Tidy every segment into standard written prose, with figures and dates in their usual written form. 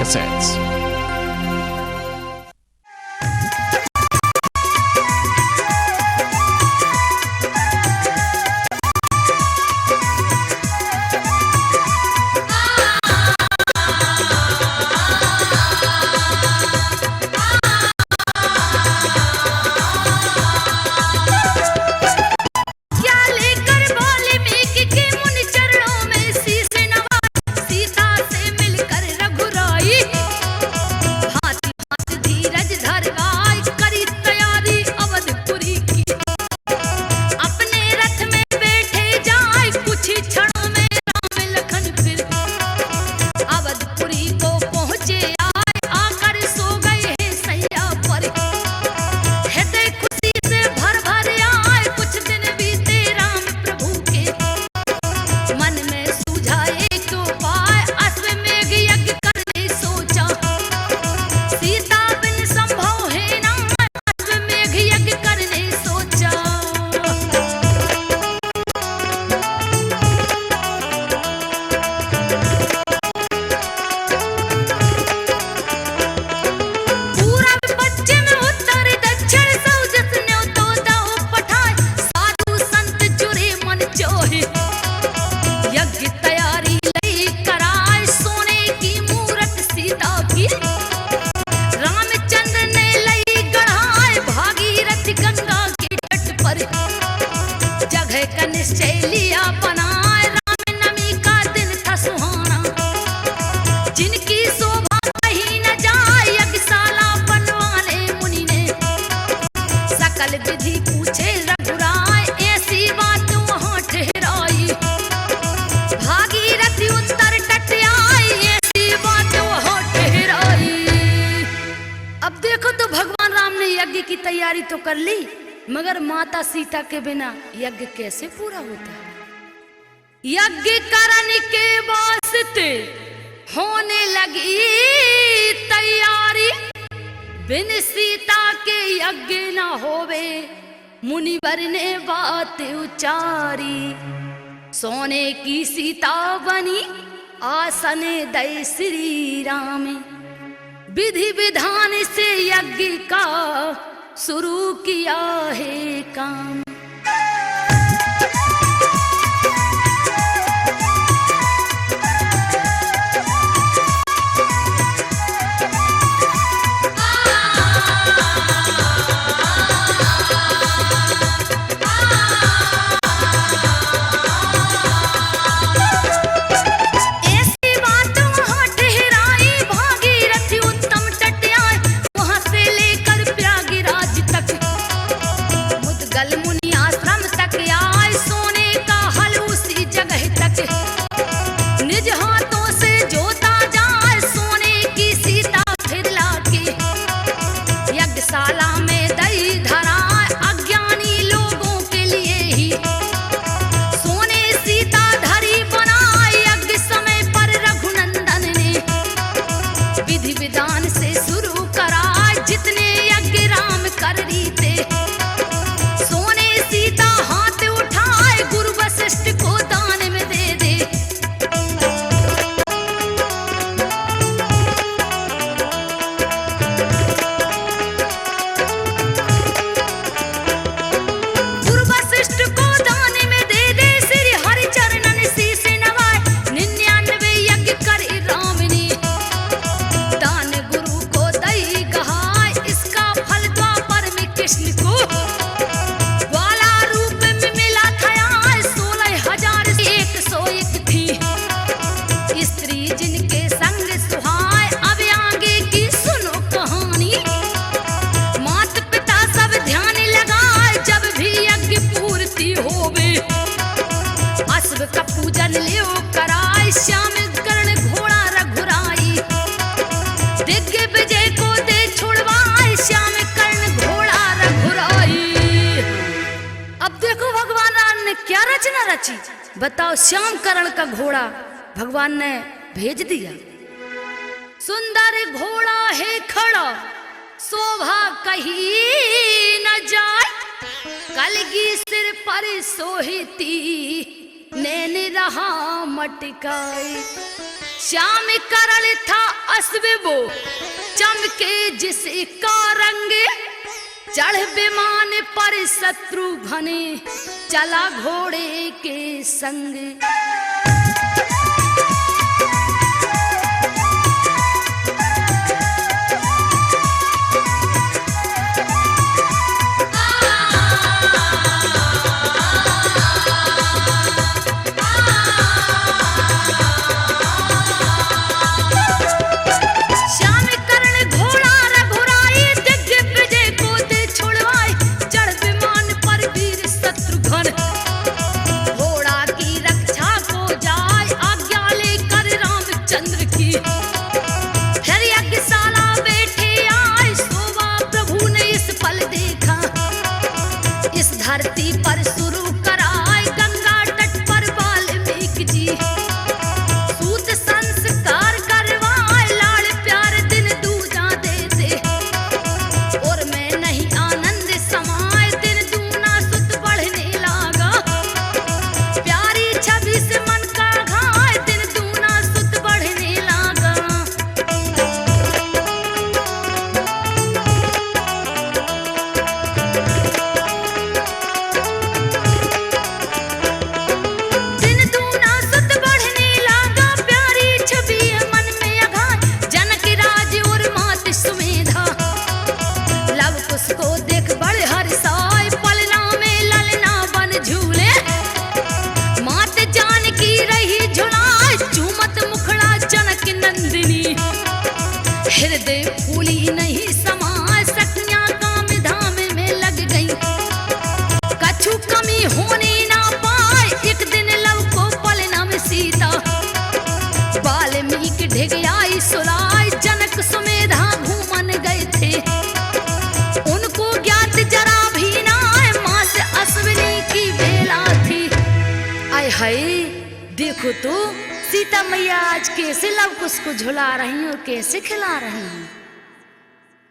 Cassettes. की तैयारी तो कर ली, मगर माता सीता के बिना यज्ञ कैसे पूरा होता है? यज्ञ करने के वास्ते होने लगी तैयारी, बिन सीता के यज्ञ न होवे, मुनिवर ने बात उचारी। सोने की सीता बनी आसन दय श्री राम, विधि विधान से यज्ञ का शुरू किया है काम। बताओ, श्याम करण का घोड़ा भगवान ने भेज दिया। सुंदर घोड़ा है खड़ा, शोभा कहीं न जाए, कलगी सिर पर सोहती, नैन रहा मटकाए। श्याम करण था अश्व वो चमके जिसका रंग, चढ़ विमान पर शत्रुघ्न चला घोड़े के संग। धरती पर शुरू कराए गंगा तट पर वाल्मीकि जी, सूत संस्कार करवाए लाड़ प्यार दिन दूजा देते, और मैं नहीं आनंद समाए दिन दूना सुत बढ़ने लगा, प्यारी छवि से मन का घाय दिन दूना सुत बढ़ने लगा। हृदय फूली नहीं समाज सखियां काम धाम में लग गई, कछु कमी होने ना पाए एक दिन लव को पलना में सीता, वाल्मीकि ढिग आई सुलाय जनक सुमेधा घूमन गए थे, उनको ज्ञात जरा भी ना मां से अश्विनी की बेला थी। आय हाय देखो तो सीता मैया आज कैसे लव कुश को झुला रही और कैसे खिला रही हैं।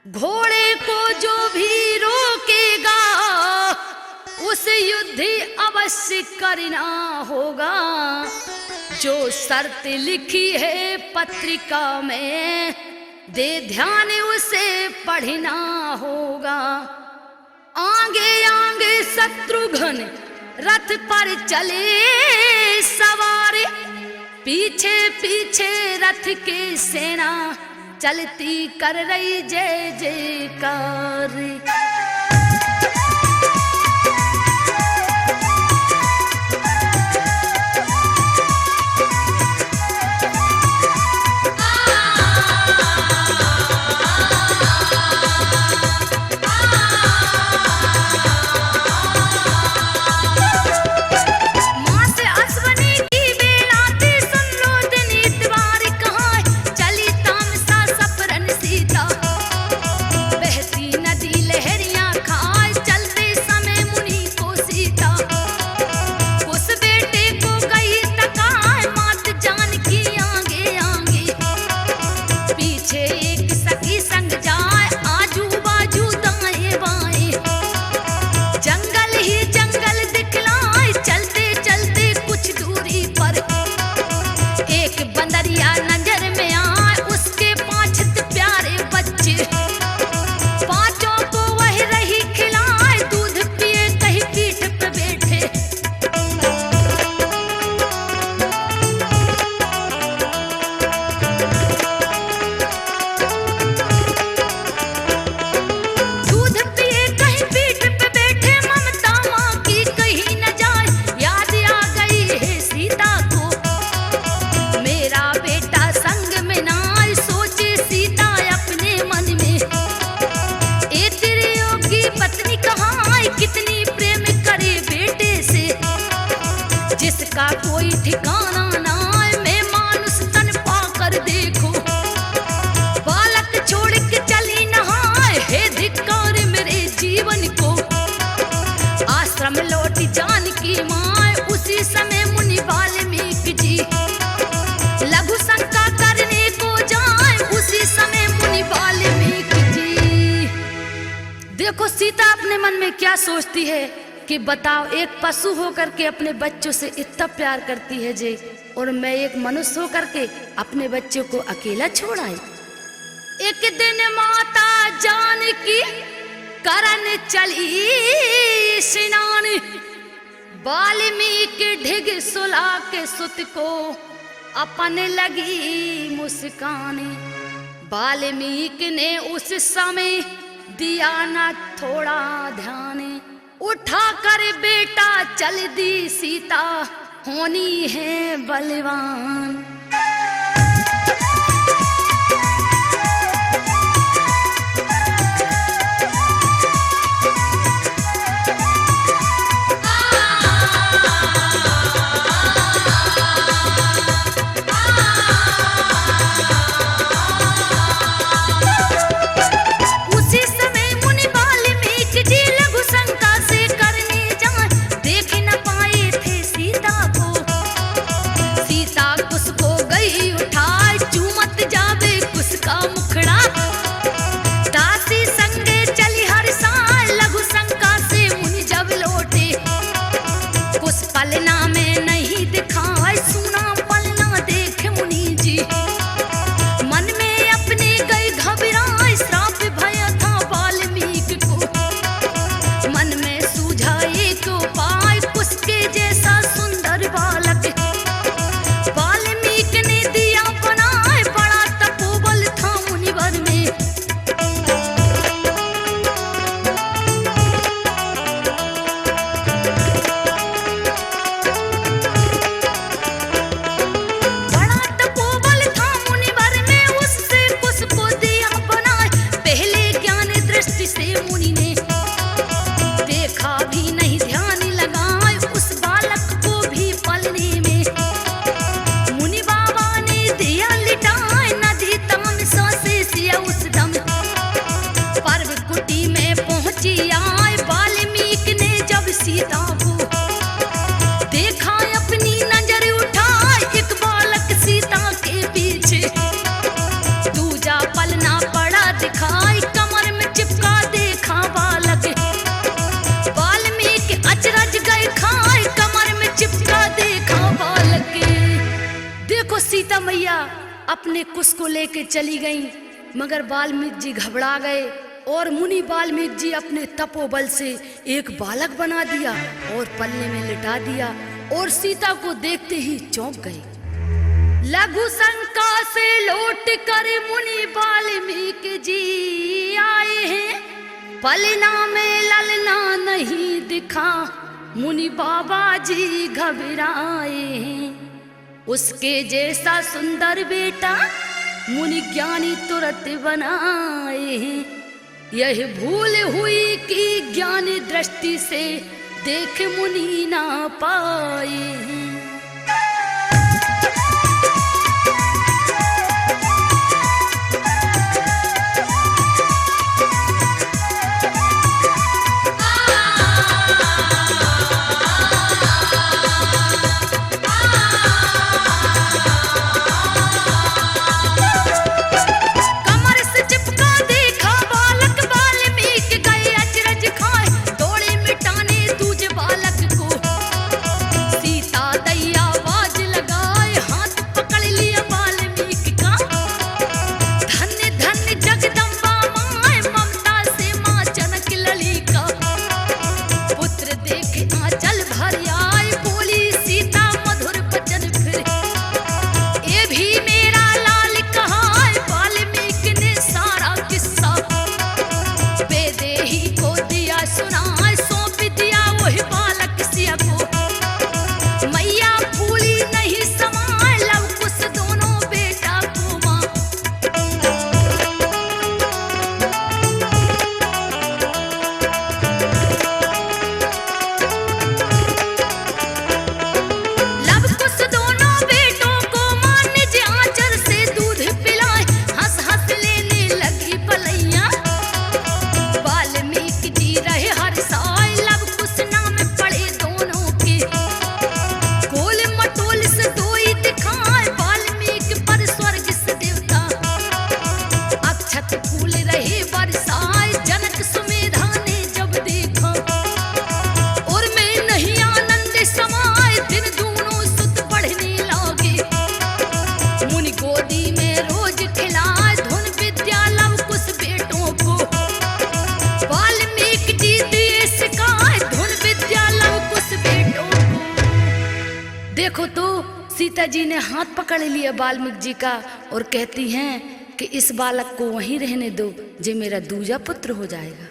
घोड़े को जो भी रोकेगा उसे युद्ध अवश्य करना होगा, जो शर्त लिखी है पत्रिका में दे ध्यान उसे पढ़ना होगा। आगे आगे शत्रुघ्न रथ पर चले सवार, पीछे पीछे रथ के सेना चलती कर रही जय जयकार। जिसका कोई ठिकाना ना है, मैं मानुष तन पाकर देखो, बालक छोड़ के चली नहाए, हे धिक्कार मेरे जीवन को। आश्रम लौटी जानकी माँ, उसी समय मुनि वाल्मीकि जी, लघु शंका करने को जाए, उसी समय मुनि वाल्मीकि जी। देखो सीता अपने मन में क्या सोचती है कि बताओ, एक पशु होकर के अपने बच्चों से इतना प्यार करती है जे, और मैं एक मनुष्य होकर के अपने बच्चे को अकेला छोड़ आई। एक दिन माता जानकी करन चली स्नान, वाल्मीकि ढिग सुला के सुत को अपन लगी मुस्काने। वाल्मीकि ने उस समय दिया न थोड़ा ध्यान, उठा कर बेटा चल दी सीता होनी है बलवान। सीता मैया अपने कुश को लेके चली गईं, मगर वाल्मीकि जी घबरा गए और मुनि वाल्मीकि जी अपने तपोबल से एक बालक बना दिया और पल्ले में लिटा दिया और सीता को देखते ही चौंक गए। लघु शंका से लौट कर मुनि वाल्मीकि जी आए हैं, पलना में ललना नहीं दिखा मुनि बाबा जी घबराए हैं। उसके जैसा सुंदर बेटा मुनि ज्ञानी तुरंत बनाए हैं। यह भूल हुई कि ज्ञानी दृष्टि से देख मुनि ना पाए हैं। देखो तो सीता जी ने हाथ पकड़ लिया वाल्मीकि जी का और कहती हैं कि इस बालक को वहीं रहने दो, जे मेरा दूजा पुत्र हो जाएगा।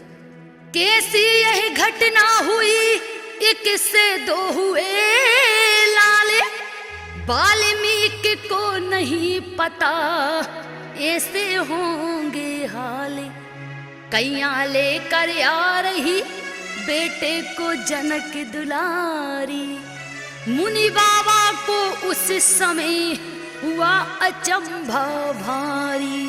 कैसी यह घटना हुई, एक से दो हुए लाले, वाल्मीकि को नहीं पता ऐसे होंगे हाले। कैया लेकर आ रही बेटे को जनक दुलारी, मुनि बाबा को उस समय हुआ अचंभा भारी।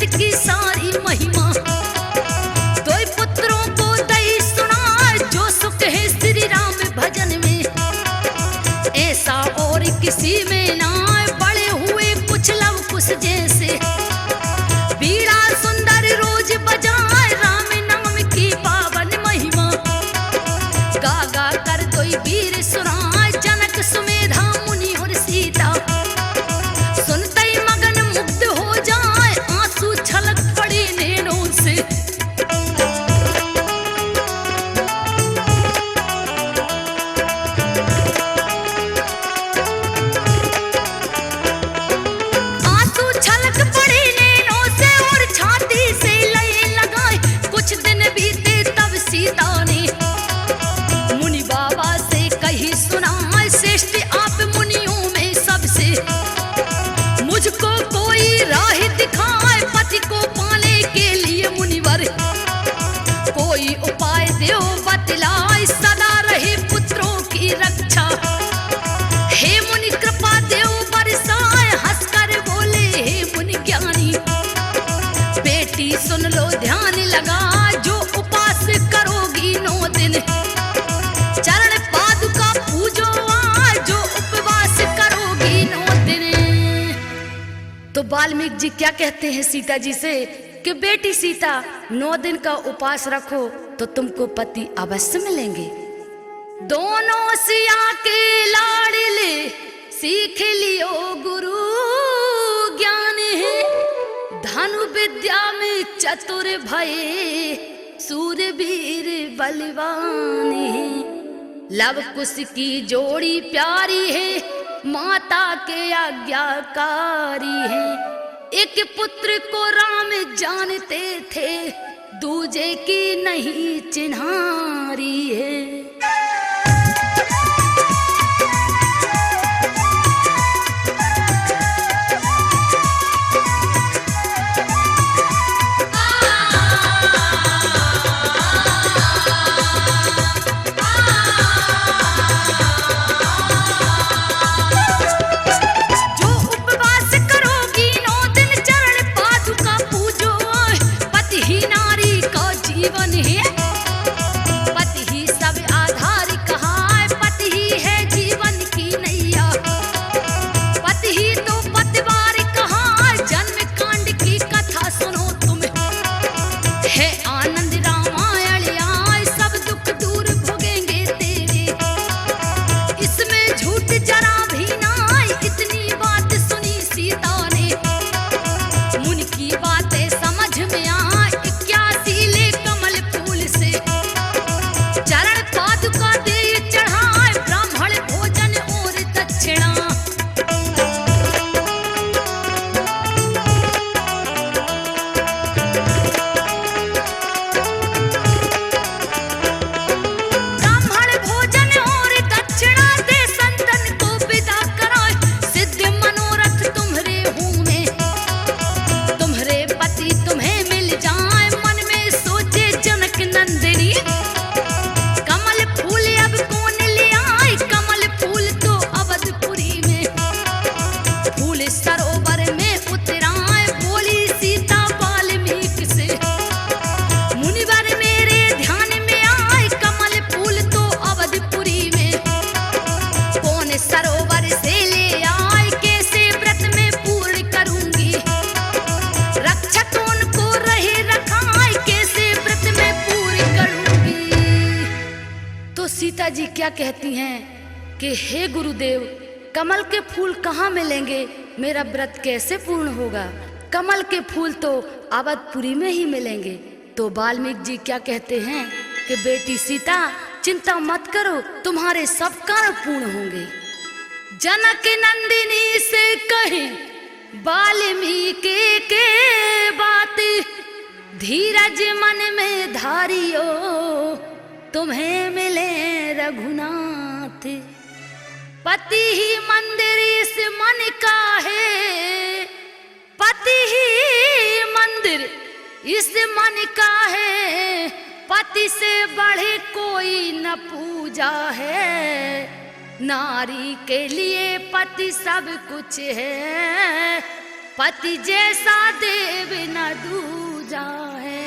की सारी महिमा दो पुत्रों को दई सुना, जो सुख है श्री राम भजन में, ऐसा और किसी में ना। बड़े हुए कुछ लव कुश जैसे, बीड़ा सुंदर रोज बजाए, राम नाम की पावन महिमा। गा गा कर दो वीर सुनाए, जनक सुमेधा मुनि और सीता, सुनते ही मगन मुग्ध हो जाए, आंसू छलक पड़े नैनों से। आंसू छलक पड़े नैनों से और छाती से लय लगाए। कुछ दिन बीते तब सीता ने मुनि बाबा से कही सुनाए, श्रेष्ठ आप मुनियों में सबसे, मुझको कोई राह दिखाए, पति को पाने के लिए मुनिवर, कोई उपाय दो बतलाए, सदा रहे पुत्रों की रक्षा। हे मुनि कृपा देव बरसाए, हंसकर बोले हे मुनि ज्ञानी, बेटी सुन लो ध्यान लगा, जो उपास करोगी 9 दिन, चरण पादुका पूजो आज, जो उपवास करोगी 9 दिन। तो वाल्मीकि जी क्या कहते हैं सीता जी से कि बेटी सीता 9 दिन का उपास रखो तो तुमको पति अवश्य मिलेंगे। दोनों सिया के लाडले सीख लियो गुरु ज्ञान है, धनु विद्या में चतुर भये, सूरवीर बलवान है। लव कुश की जोड़ी प्यारी है, माता के आज्ञाकारी है। एक पुत्र को राम जानते थे, दूजे की नहीं चिन्हारी है। पति ही सब सीता जी क्या कहती हैं कि हे गुरुदेव, कमल के फूल कहाँ मिलेंगे, मेरा व्रत कैसे पूर्ण होगा? कमल के फूल तो अवधपुरी में ही मिलेंगे। तो वाल्मीकि जी क्या कहते हैं कि बेटी सीता, चिंता मत करो, तुम्हारे सब कार्य पूर्ण होंगे। जनक नंदिनी से कहे वाल्मीकि के बात, धीरज मन में धारियो, तुम्हें मिले रघुनाथ। पति ही मंदिर इस मन का है, पति ही मंदिर इस मन का है, पति से बढ़े कोई न पूजा है। नारी के लिए पति सब कुछ है, पति जैसा देव न दूजा है।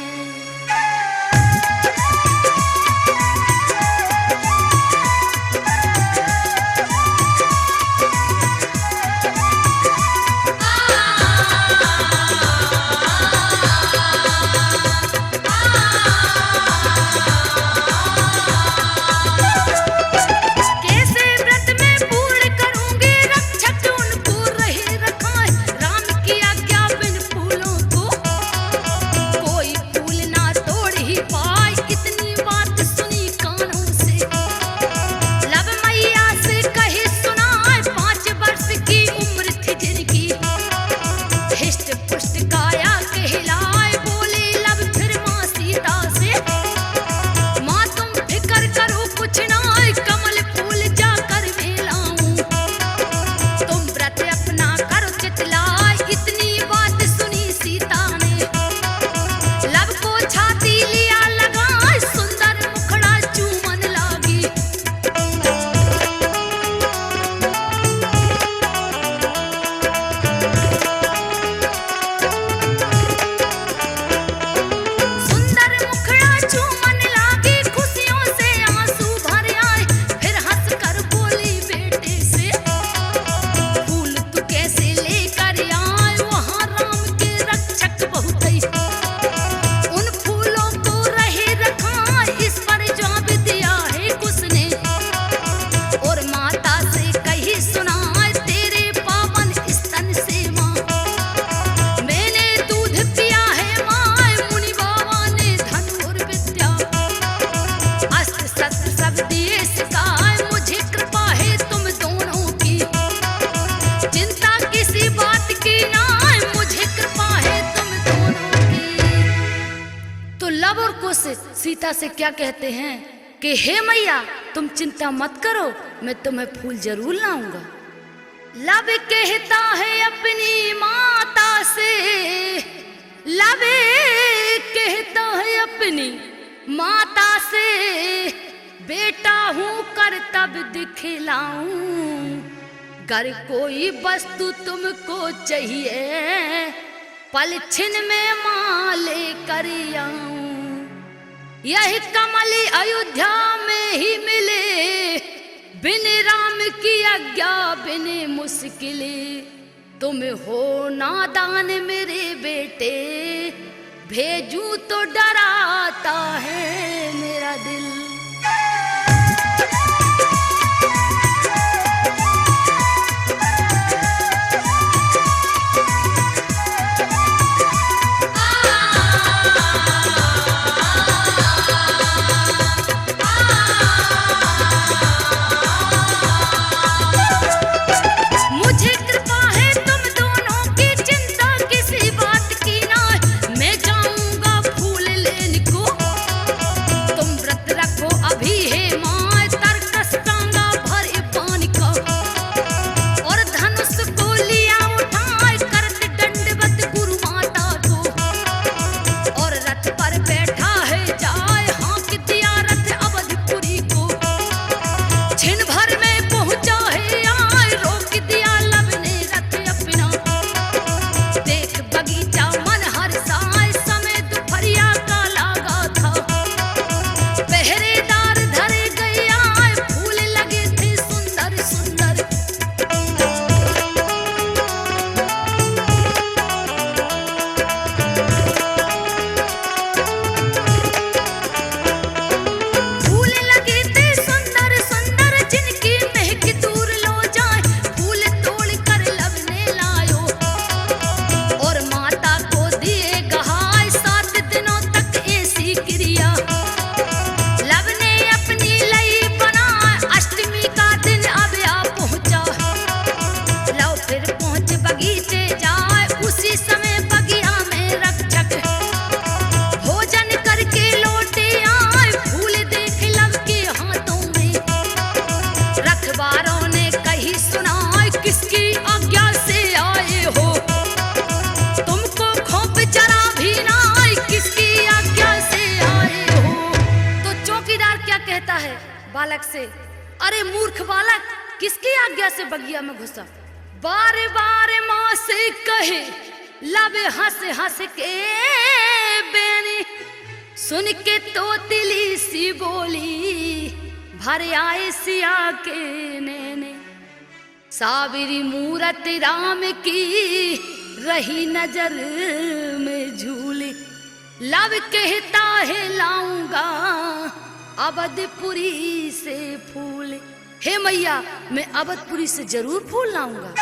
सीता से क्या कहते हैं कि हे मैया, तुम चिंता मत करो, मैं तुम्हें फूल जरूर लाऊंगा। लब कहता है अपनी माता से, लब कहता है अपनी माता से, बेटा हूँ कर्तव्य दिखलाऊं। गर कोई वस्तु तुमको चाहिए, पल छिन में मां लेकर आऊं। यही कमल अयोध्या में ही मिले, बिन राम की आज्ञा बिन मुश्किले। तुम हो नादान मेरे बेटे, भेजूं तो डराता है मेरा दिल। बालक से, अरे मूर्ख बालक, किसकी आज्ञा से बगिया में घुसा? बार बार माँ से कहे, लब हंस हंस के बेनी। सुन के तोतली सी बोली, भर आए सिया के नैने। सावरी मूरत राम की रही नजर में झूली। लब कहता है लाऊंगा अवधपुरी से फूल। हे मैया, मैं अवधपुरी से जरूर फूल लाऊंगा।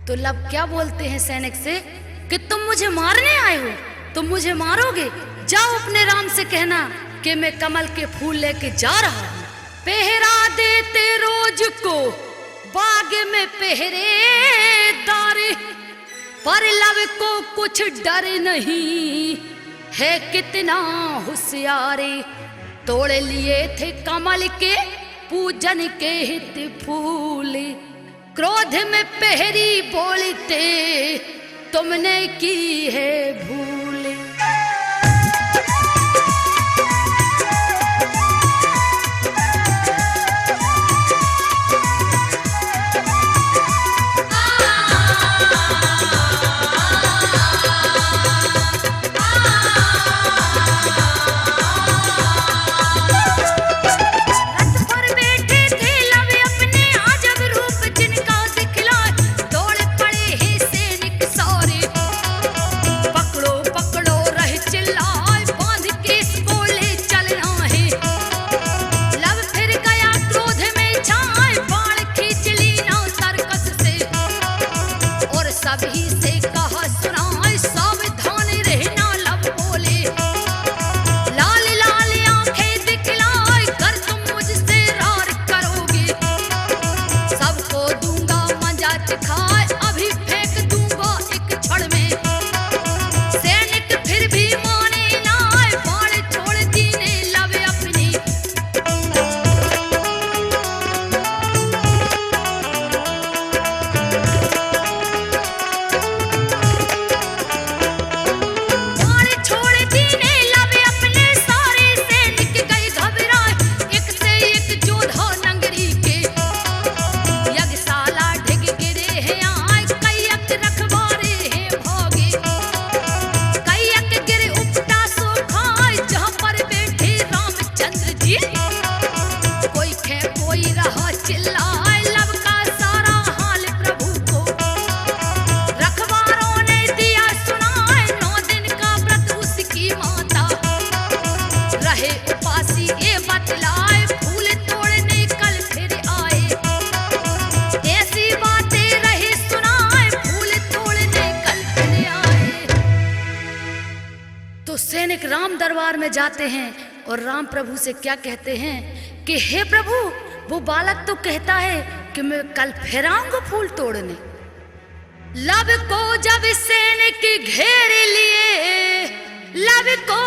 तो लब क्या बोलते हैं सैनिक से कि तुम मुझे मारने आए हो, तुम मुझे मारोगे? जाओ अपने राम से कहना कि मैं कमल के फूल लेके जा रहा हूँ। पहरा देते रोज को बाग में पहरेदार, पर लब को कुछ डर नहीं है कितना होशियारे। तोड़ लिए थे कमल के पूजन के हित फूल, क्रोध में पहरी बोलते तुमने की है भूल। राम दरबार में जाते हैं और राम प्रभु से क्या कहते हैं कि हे प्रभु, वो बालक तो कहता है कि मैं कल फिर आऊंगा फूल तोड़ने। लब को जब सैनिक घेर लिए, लब को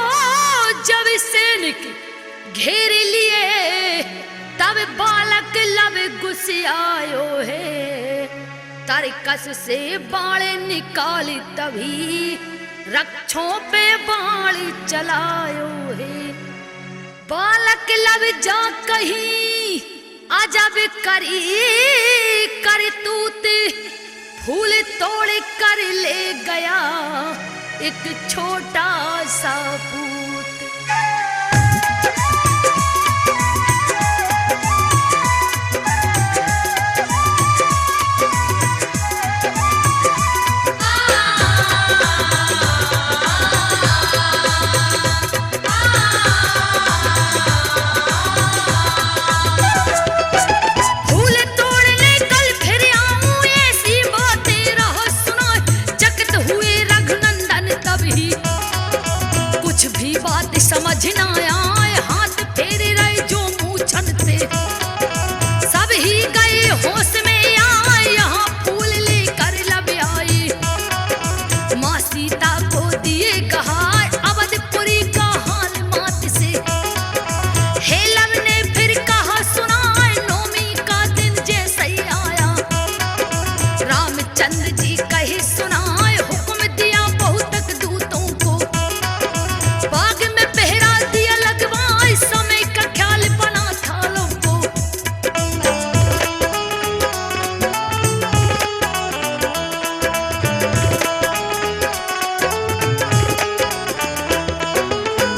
जब सैनिक घेर लिए, तब बालक लब गुस्सायो है, तरकस से बाण निकाली तभी रक्षों पे बाण चलायो है। बालक लब जा कहीं अजब करी करतूत, फूल तोड़ कर ले गया एक छोटा सा पूत। समझ ना आए हाथ फेरे रहे जो मूछन थे, सब ही गए होश में आए, यहाँ फूल लेकर लब आई। माँ सीता को दिए कहा अवधपुरी का हाल मात से, हे लब ने फिर कहा सुनाए नौमी का दिन जैसे ही आया। रामचंद्र जी कहे सुनाए हुक्म दिया बहुतक दूतों को, बाग में समय का ख्याल बना था लोगों को।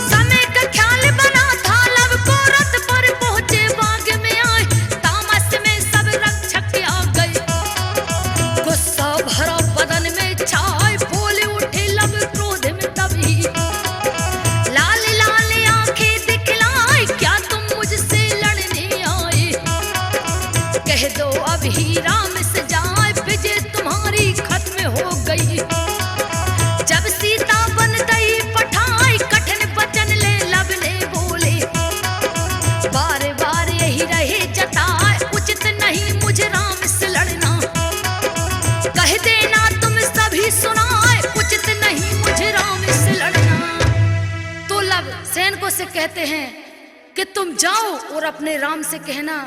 समय का ख्याल बना था लब को, रथ पर पहुंचे बाग में आए, तामस में सब रक्षक आ गए। गुस्सा भरा बदन में छाए, बोले उठे लब क्रोध में तभी, कह दो अब ही राम से जाए, विजय तुम्हारी खत्म हो गई। जब सीता बन गई पठाई, कठिन वचन ले लब ने बोले, बार बार यही रहे जताए, उचित नहीं मुझे राम से लड़ना। कह देना तुम सभी सुनाए, उचित नहीं मुझे राम से लड़ना। तो लब सैनिकों से कहते हैं कि तुम जाओ और अपने राम से कहना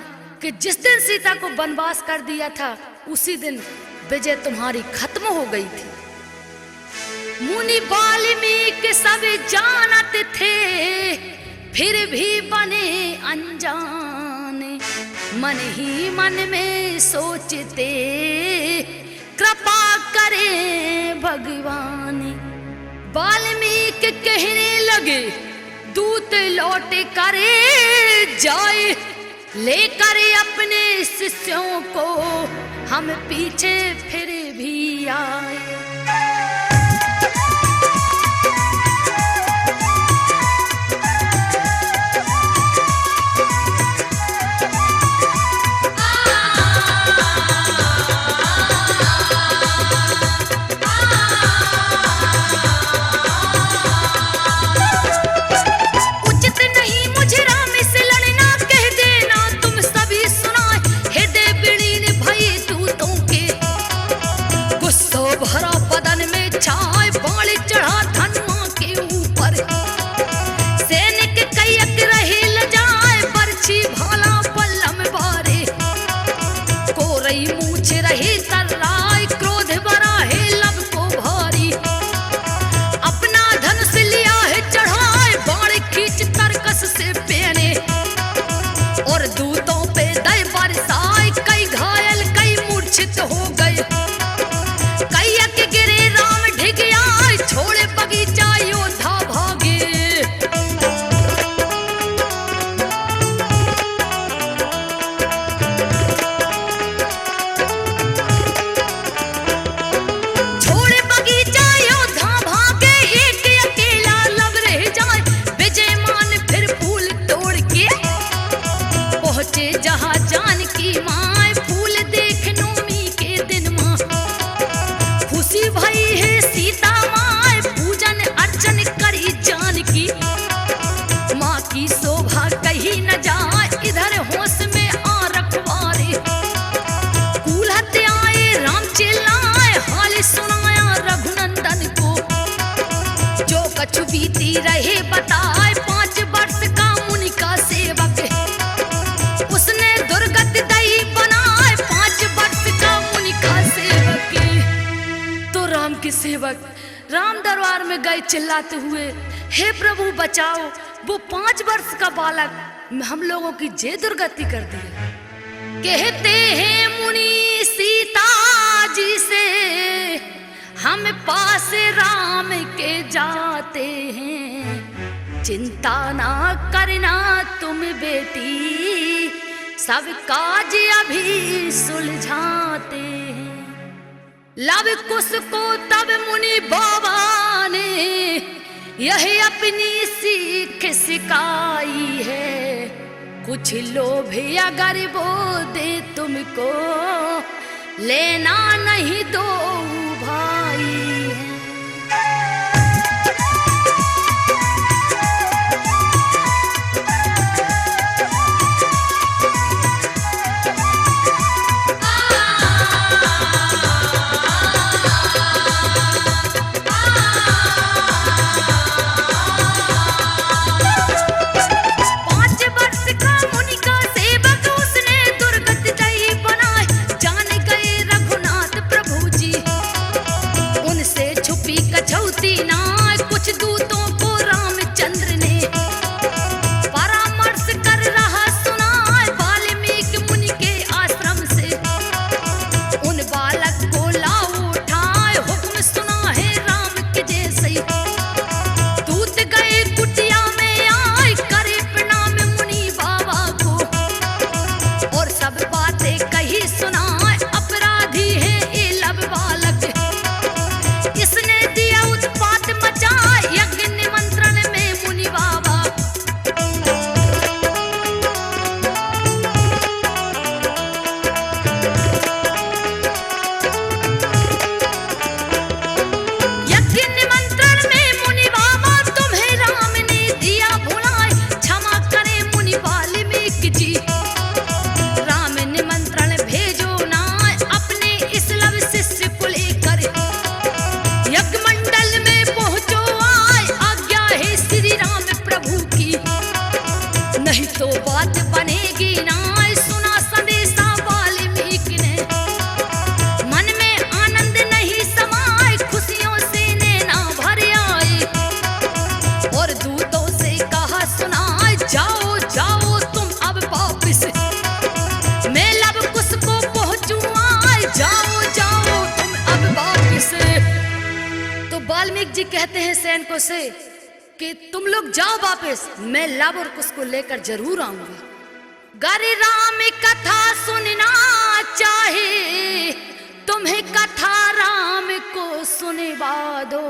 कि जिस दिन सीता को वनवास कर दिया था उसी दिन विजय तुम्हारी खत्म हो गई थी। मुनि वाल्मीकि सब जानत थे, फिर भी बने अनजाने, मन ही मन में सोचते कृपा करें भगवान। वाल्मीकि कहने लगे दूत लौट करे जाए, लेकर अपने शिष्यों को हम पीछे फिर भी आए। भरा गए चिल्लाते हुए, हे प्रभु बचाओ, वो 5 वर्ष का बालक हम लोगों की जे दुर्गति कर दी। कहते हैं मुनि सीता जी से, हम पास राम के जाते हैं, चिंता ना करना तुम बेटी, सब काज अभी सुलझाते हैं। लव कुश को तब मुनि बाबा ने यही अपनी सीख सिखाई है, कुछ लोभ अगर वो दे तुमको, लेना नहीं दो भाई। वाल्मीकि जी कहते हैं सैनिकों से कि तुम लोग जाओ वापस, मैं लव और कुश को लेकर जरूर आऊंगा। गर राम कथा सुनना चाहे, तुम्हें कथा राम को सुनवा दो,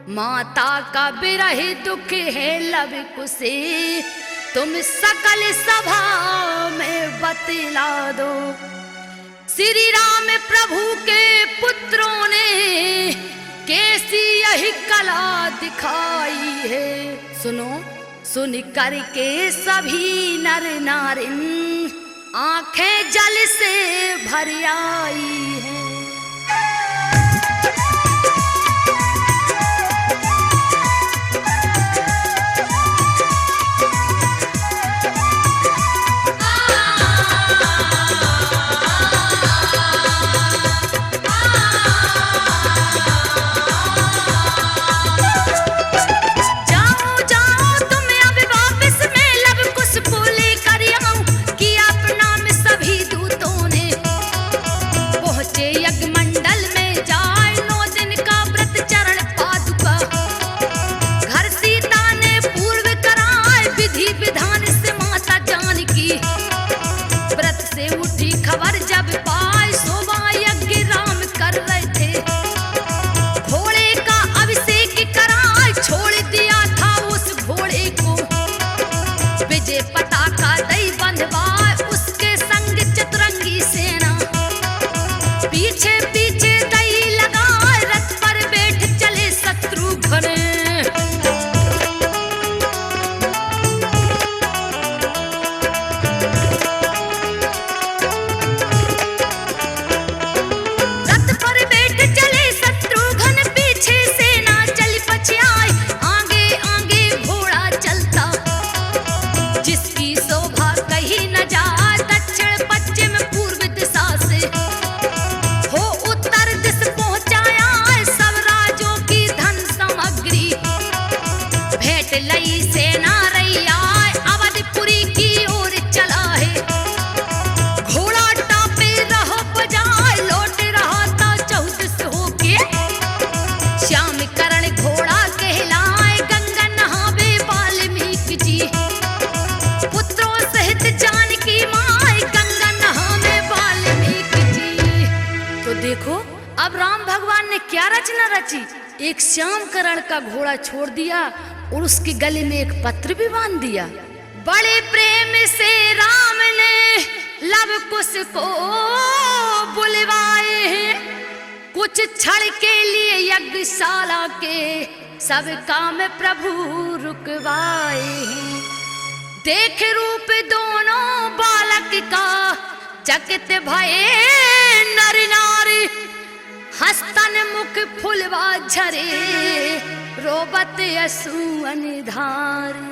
माता का बिरह दुख है लव कुशे, तुम सकल सभा में बतला दो। श्री राम प्रभु के पुत्रों ने कैसी यही कला दिखाई है, सुनो सुन करके सभी नर नारिन आंखें जल से भर आई है। से लई सेना रैया अवधपुरी की ओर चला है। घोड़ा टापे रहो बजाए लौट रहा था चौदस होके। श्याम करण घोड़ा कहलाए गंगा नहावे वाल्मीकि जी। पुत्रों सहित जानकी माए गंगा नहावे वाल्मीकि जी। तो देखो अब राम भगवान ने क्या रचना रची। एक श्याम करण का घोड़ा छोड़ दिया और उसके गले में एक पत्र भी बांध दिया। बड़े प्रेम से राम ने लव कुश को बुलवाए हैं। कुछ क्षण के लिए यज्ञशाला के सब काम प्रभु रुकवाए हैं। देख रूप दोनों बालक का चकित भये नर नारी। हस्तन मुख फुलवा झरे रोबत असुअन धारी।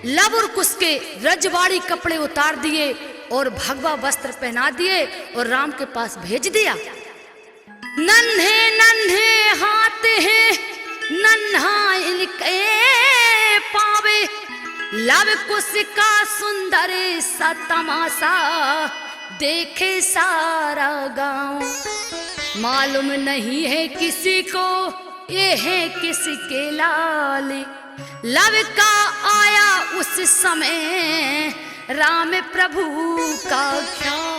लव और कुश के रजवाड़ी कपड़े उतार दिए और भगवा वस्त्र पहना दिए और राम के पास भेज दिया। नन्हे नन्हे हाथ हैं नन्हा इनके पावे। लव कुश का सुंदर सा तमाशा देखे सारा गांव। मालूम नहीं है किसी को ये है किसके लाल। लव का आया उस समय राम प्रभु का ख्याल।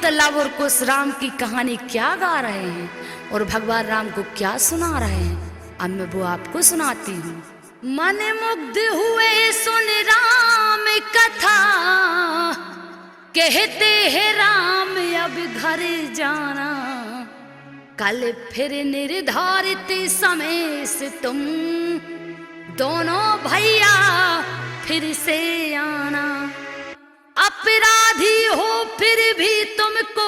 तो लव और कुश राम की कहानी क्या गा रहे हैं और भगवान राम को क्या सुना रहे हैं, अब मैं वो आपको सुनाती हूँ। मन मुग्ध हुए सुन राम कथा, कहते हैं राम अब घर जाना, कल फिर निर्धारित समय से तुम दोनों भैया फिर से आना। अपराधी हो फिर भी तुमको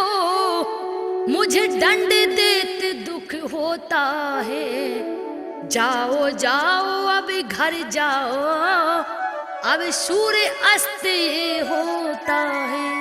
मुझे दंड देते दुख होता है, जाओ जाओ अब घर जाओ, अब सूर्य अस्त होता है।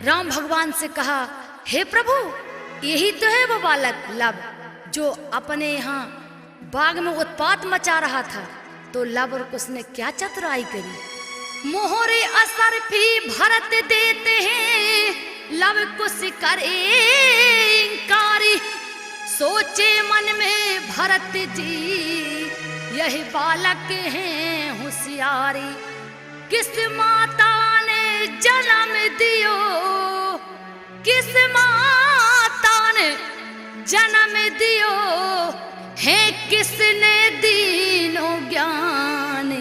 राम भगवान से कहा, हे प्रभु, यही तो है वो बालक लव जो अपने यहाँ बाग में उत्पात मचा रहा था। तो लव और कुश ने क्या चतुराई करी, मोहरे असर भी भरत देते हैं, लव कुश करे इंकारी, सोचे मन में भरत जी यही बालक हैं होशियारी, किस माता ने जन्म दियो, किस माता ने जन्म दियो है, किसने दीनो ज्ञान,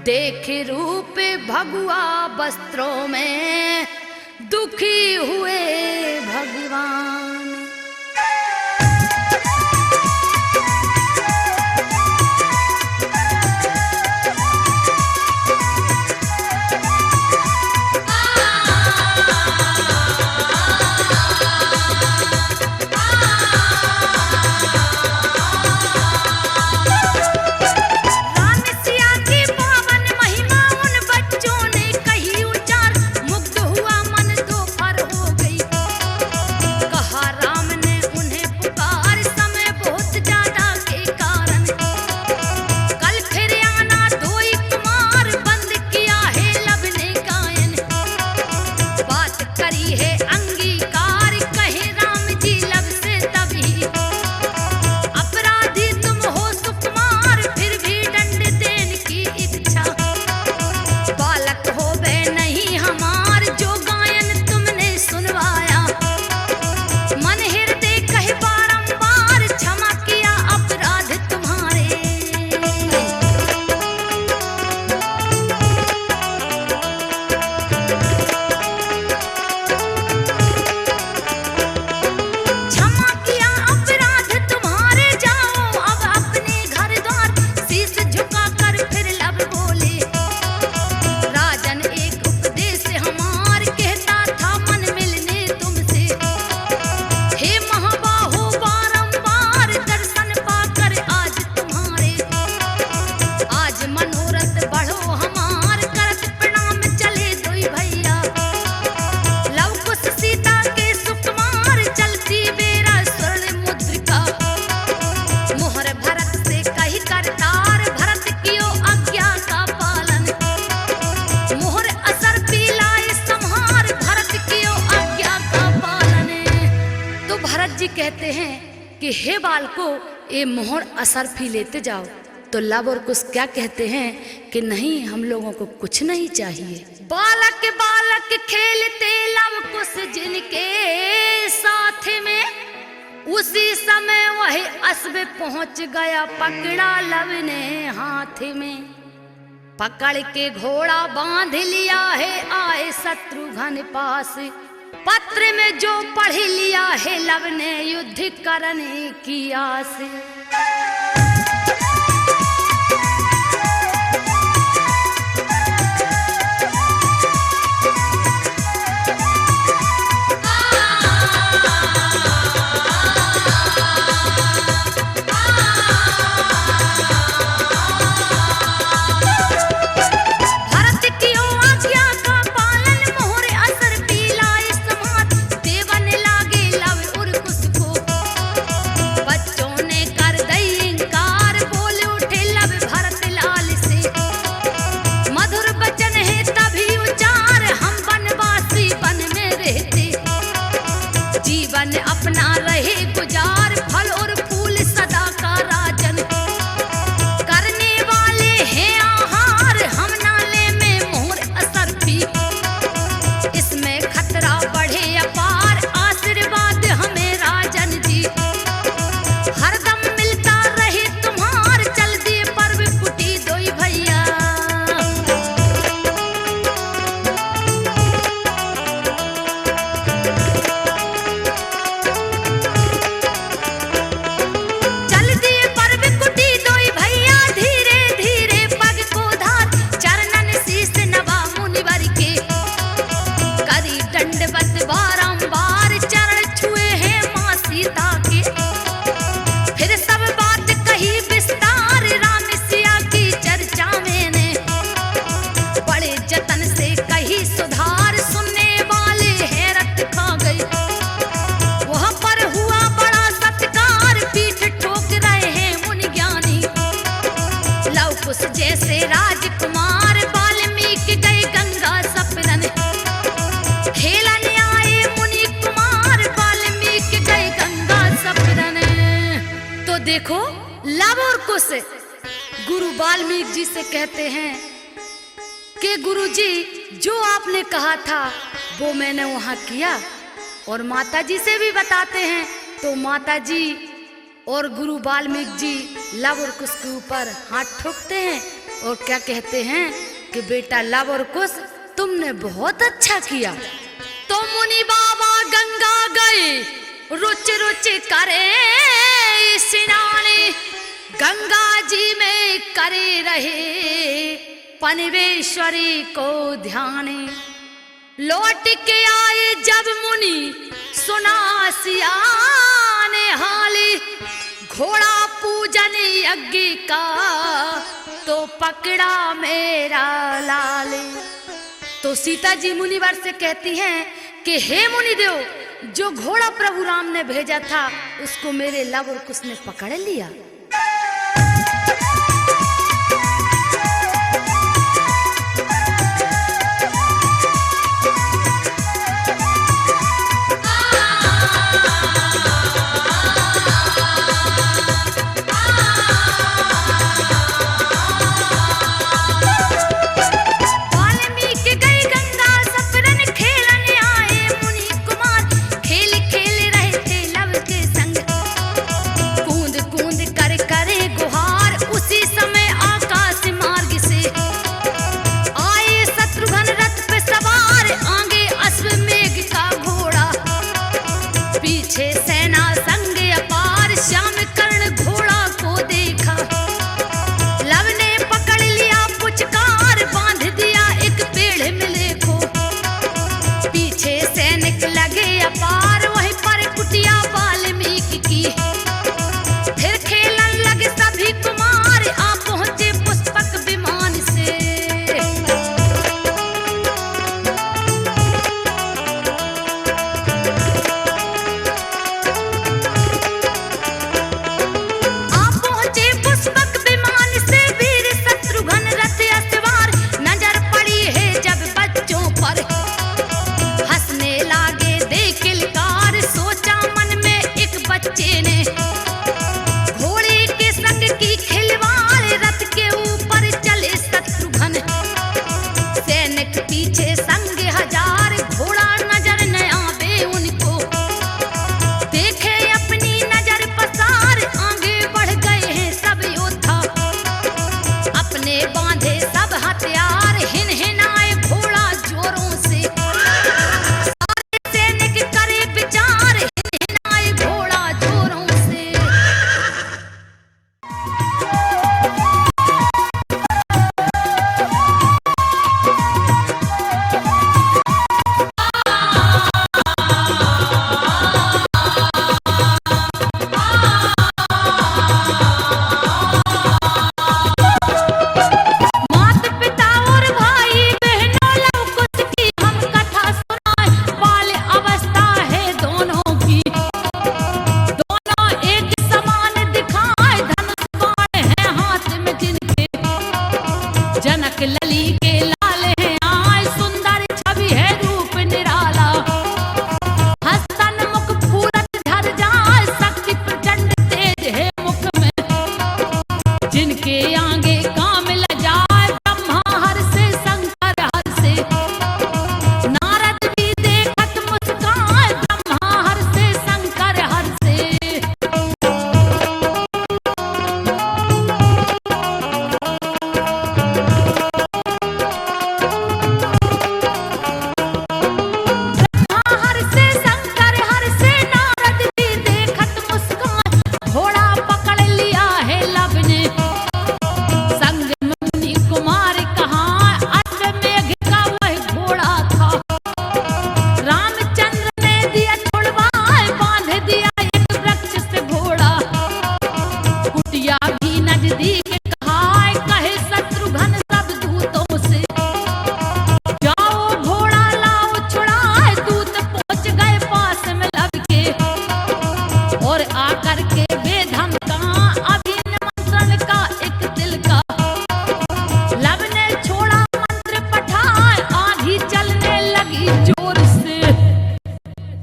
देख रूप भगवा वस्त्रों में दुखी हुए भगवान। कहा कि हे बालको ये मोहर असरफी लेते जाओ। तो लव और कुश क्या कहते हैं कि नहीं, हम लोगों को कुछ नहीं चाहिए। बालक बालक खेलते लव कुश जिनके साथ में, उसी समय वही अस्ब पहुंच गया, पकड़ा लव ने हाथ में। पकड़ के घोड़ा बांध लिया है, आए शत्रुघ्न पास। पत्र में जो पढ़ लिया है, लव ने युद्ध करने की आस। अपना रहे गुजार, फल और फूल सदा का राजन। करने वाले हैं आहार, हम नाले में मोहर असरफी। इसमें खतरा बढ़े अपार, आशीर्वाद हमें राजन जी। हरदम मिलता रहे तुम्हार, चल दिए पर्व कुटी दोई भैया। जैसे राजकुमार वाल्मीकि गए गंगा सपरन, खेलन आए मुनि कुमार वाल्मीकि गए गंगा सपरन। तो देखो लव और कुश गुरु वाल्मीकि जी से कहते हैं कि गुरु जी जो आपने कहा था वो मैंने वहां किया। और माता जी से भी बताते हैं, तो माता जी और गुरु वाल्मीकि जी लव और कुश के ऊपर हाथ ठोकते हैं और क्या कहते हैं कि बेटा लव और कुश तुमने बहुत अच्छा किया। तो मुनि बाबा गंगा गए, रुच रुच करे स्नान, गंगा जी में करे रहे पनवेश्वरी को ध्यान। लौट के आए जब मुनि सुना सियाने हाली, घोड़ा पूजन यज्ञ का तो पकड़ा मेरा लाल। तो सीता जी मुनिवर से कहती हैं कि हे मुनिदेव, जो घोड़ा प्रभु राम ने भेजा था उसको मेरे लव और कुश ने पकड़ लिया। कूंद कूंद कर हथियार हिन हिनाए घोड़ा जोरों से, सारे सैनिक करे विचार हिन हिनाए घोड़ा जोरों से। जनक लली के लाल है आय, सुंदर छवि है रूप निराला, हसन मुख फूलत झर जाय, शक्ति प्रचंड तेज है मुख में, जिनके आगे काम ल जाय, ब्रह्मा हर से शंकर हर से, नारद भी देखत मुस्काय, ब्रह्मा हर से शंकर हर से।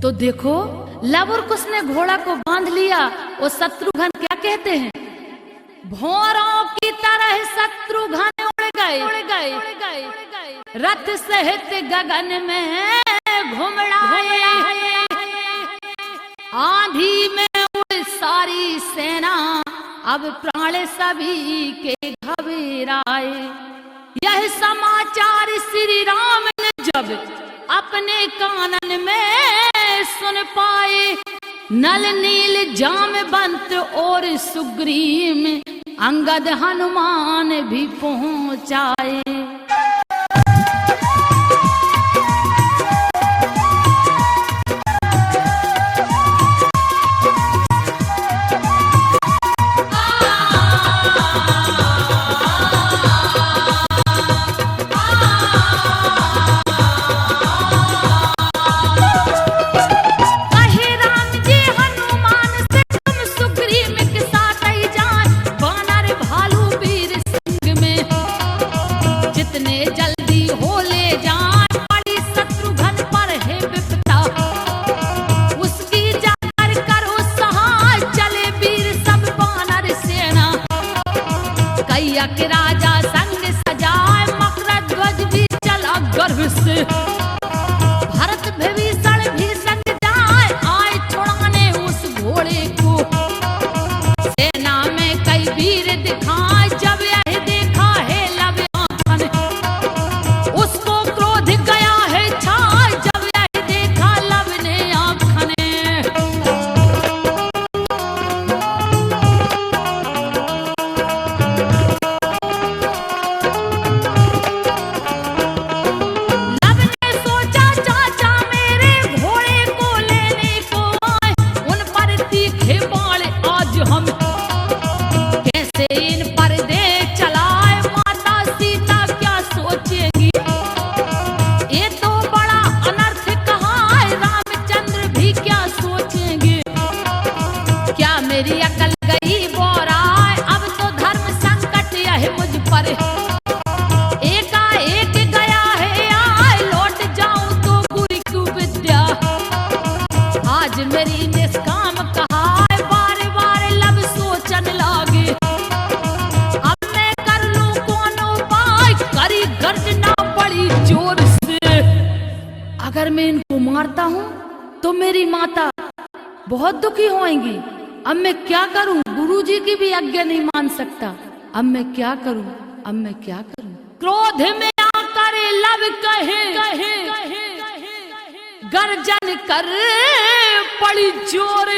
तो देखो लव और कुश ने घोड़ा को बांध लिया और शत्रुघ्न क्या कहते हैं, भौरों की तरह शत्रुघ्न उड़ गए, रथ सहित गगन में घुमड़ाए, आंधी में उड़ सारी सेना, अब प्राण सभी के घबराए। यह समाचार श्री राम ने जब अपने कानन में सुन पाए, नल नील जामवंत और सुग्रीव, अंगद हनुमान भी पहुंचाए। के राजा संग सजाए, मकरध्वज भी चला गर्भ से, भरत विभीषण भी संग जाए, आए छुड़ाने उस घोड़े को, सेना में कई वीर दिखाए, जब यह देखा है लव आंखन, उसको क्रोध गया है छाए, जब यह देखा लव ने आंखन। मेरी अकल गई बोराए, अब तो धर्म संकट यह मुझ पर, एकाएक गया है आए, लौट जाऊं तो बुरी कुविद्या, आज मेरी निष्काम कहा, बार बार लब सोचन लागे, अब मैं कर लूं कौन उपाय, करी गर्जना बड़ी जोर से, अगर मैं इनको मारता हूं तो मेरी माता बहुत दुखी होंगी, अब मैं क्या करूं, गुरुजी की भी आज्ञा नहीं मान सकता, अब मैं क्या करूं, अब मैं क्या करूं। क्रोध में आकर लब कहे गर्जन कर पड़ी जोर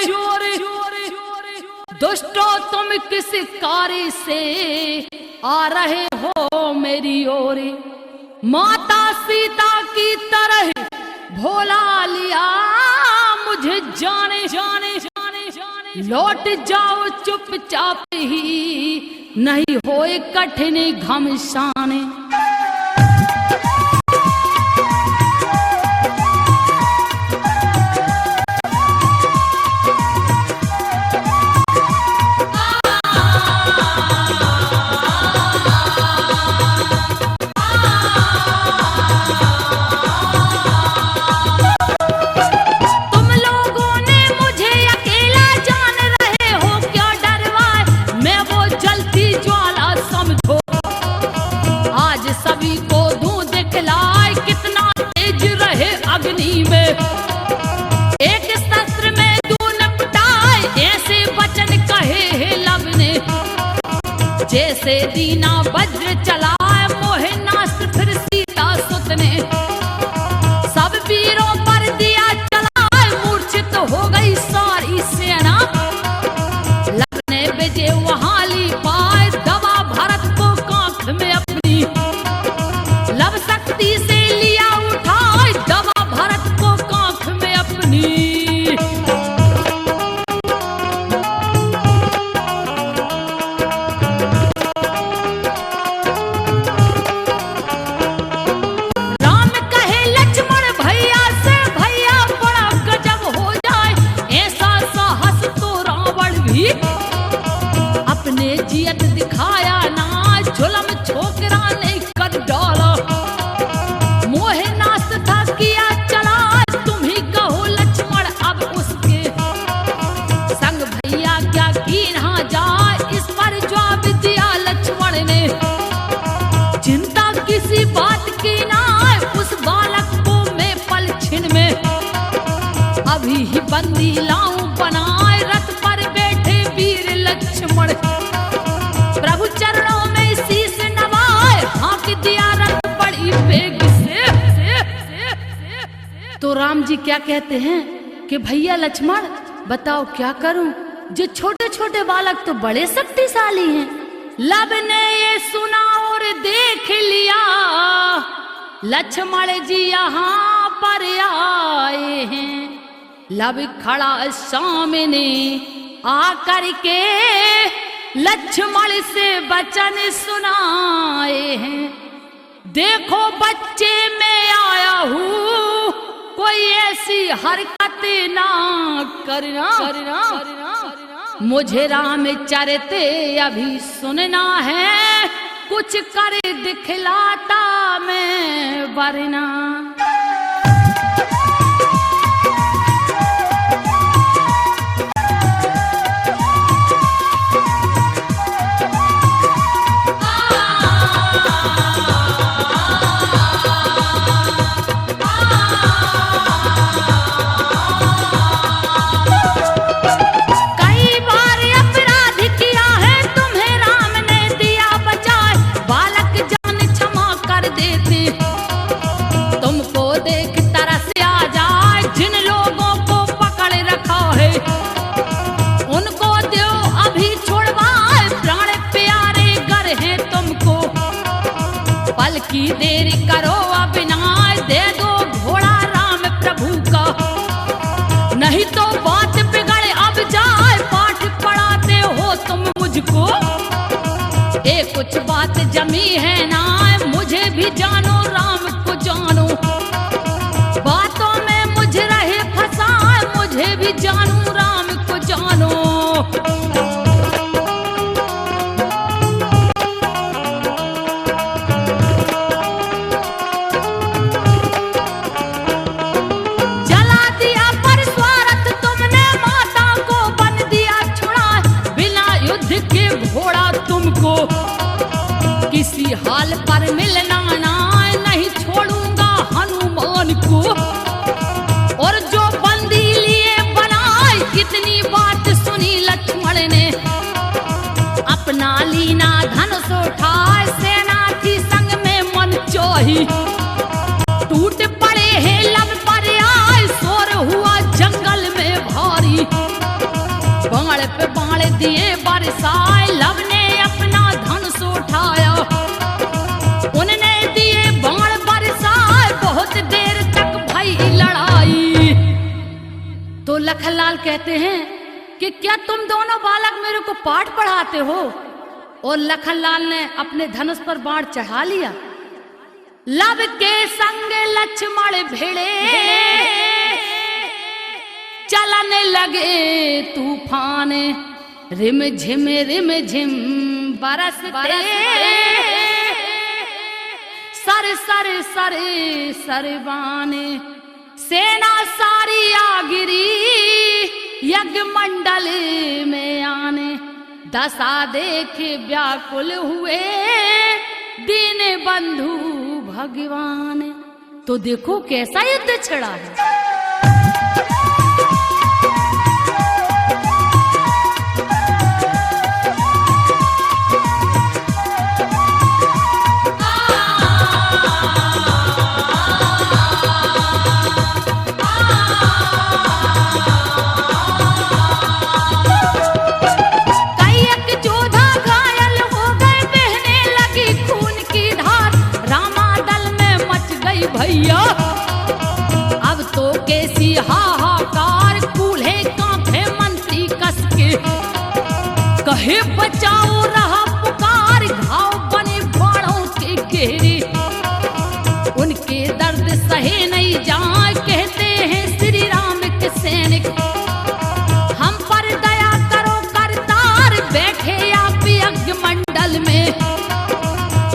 दुष्टो तुम किस कार्य से आ रहे हो मेरी ओर। माता सीता की तरह भोला लिया मुझे जाने लौट जाओ चुपचाप ही नहीं होए कठिन घमसाने। एक शस्त्र में दो निपटाए ऐसे वचन कहे है लब ने। जैसे दीना वज्र चलाए मोहे नास्त्र फिर सीता सुत ने। सब वीरों पर दिया चलाए मूर्छित हो गई सारी सेना। लब ने विजय वहां ली पाए दवा भरत को कांख में अपनी। लब शक्ति से लिया उठाए दवा भरत को कांख में अपनी। राम कहे लक्ष्मण भैया से भैया बड़ा गजब हो जाए। ऐसा साहस तो रावण भी अपने जियत दिखाया ना। जुलम छोकरा ने कर डाला मोहे नास्त था किया चला। तुम ही कहो लक्ष्मण अब उसके संग भैया क्या कीन्हा जाए। इस पर जवाब दिया लक्ष्मण ने चिंता किसी बात की ना। उस बालक को मैं पल छिन में अभी ही बंदी लाऊं बनाए। रथ पर बैठे वीर लक्ष्मण प्रभु चरणों में शीश नवाए। हाँक दिया रथ बड़ी वेग से। तो राम जी क्या कहते हैं कि भैया लक्ष्मण बताओ क्या करूं। जो छोटे छोटे बालक तो बड़े शक्तिशाली हैं। लब ने ये सुना और देख लिया लक्ष्मण जी यहाँ पर आए हैं। लब खड़ा सामने आकर के लक्ष्मण से वचन सुनाए हैं। देखो बच्चे मैं आया हूँ कोई ऐसी हरकत ना करना। मुझे राम चरिते अभी सुनना है। कुछ कर दिखलाता मैं वरना। की देर करो अब ना दे दो घोड़ा राम प्रभु का। नहीं तो बात बिगड़ अब जाए। पाठ पढ़ाते हो तुम मुझको एक कुछ बात जमी है ना। मुझे भी जानो राम को जानो। बातों में मुझे रहे फंसा। मुझे भी जानू राम को जानो। किसी हाल पर मिलना ना नहीं छोड़ूंगा हनुमान को। और जो बंदी लिए बनाए कितनी बात सुनी लक्ष्मण ने। अपना लीना धनुष उठाए सेना थी संग में सिपाही टूट पड़े हैं लब पर आए, शोर हुआ जंगल में भारी। बाण पे बाण दिए बरसाए, लब ने अपना धनुष उठाया। उनने दिए बाण बरसाए, बहुत देर तक भई लड़ाई। तो लखनलाल कहते हैं कि क्या तुम दोनों बालक मेरे को पाठ पढ़ाते हो? और लखनलाल ने अपने धनुष पर बाण चढ़ा लिया। लब के संग लक्ष्मण भिड़े, चलने लगे तूफान, रिम झिम बरसते, सर सर सर सरबाने। सेना सारी आ गिरी यज्ञ मंडल में आने, दशा देख व्याकुल हुए दीन बंधु भगवान। तो देखो कैसा युद्ध छिड़ा है। भैया अब तो कैसी हाहाकार, कूल्हे कांपे मंत्री कस के, कहे बचाओ रहा पुकार, घाव बने बाणों के घेरे। उनके दर्द सहे नहीं जाए, कहते हैं श्री राम के सैनिक, हम पर दया करो करतार, बैठे आप यज्ञ मंडल में।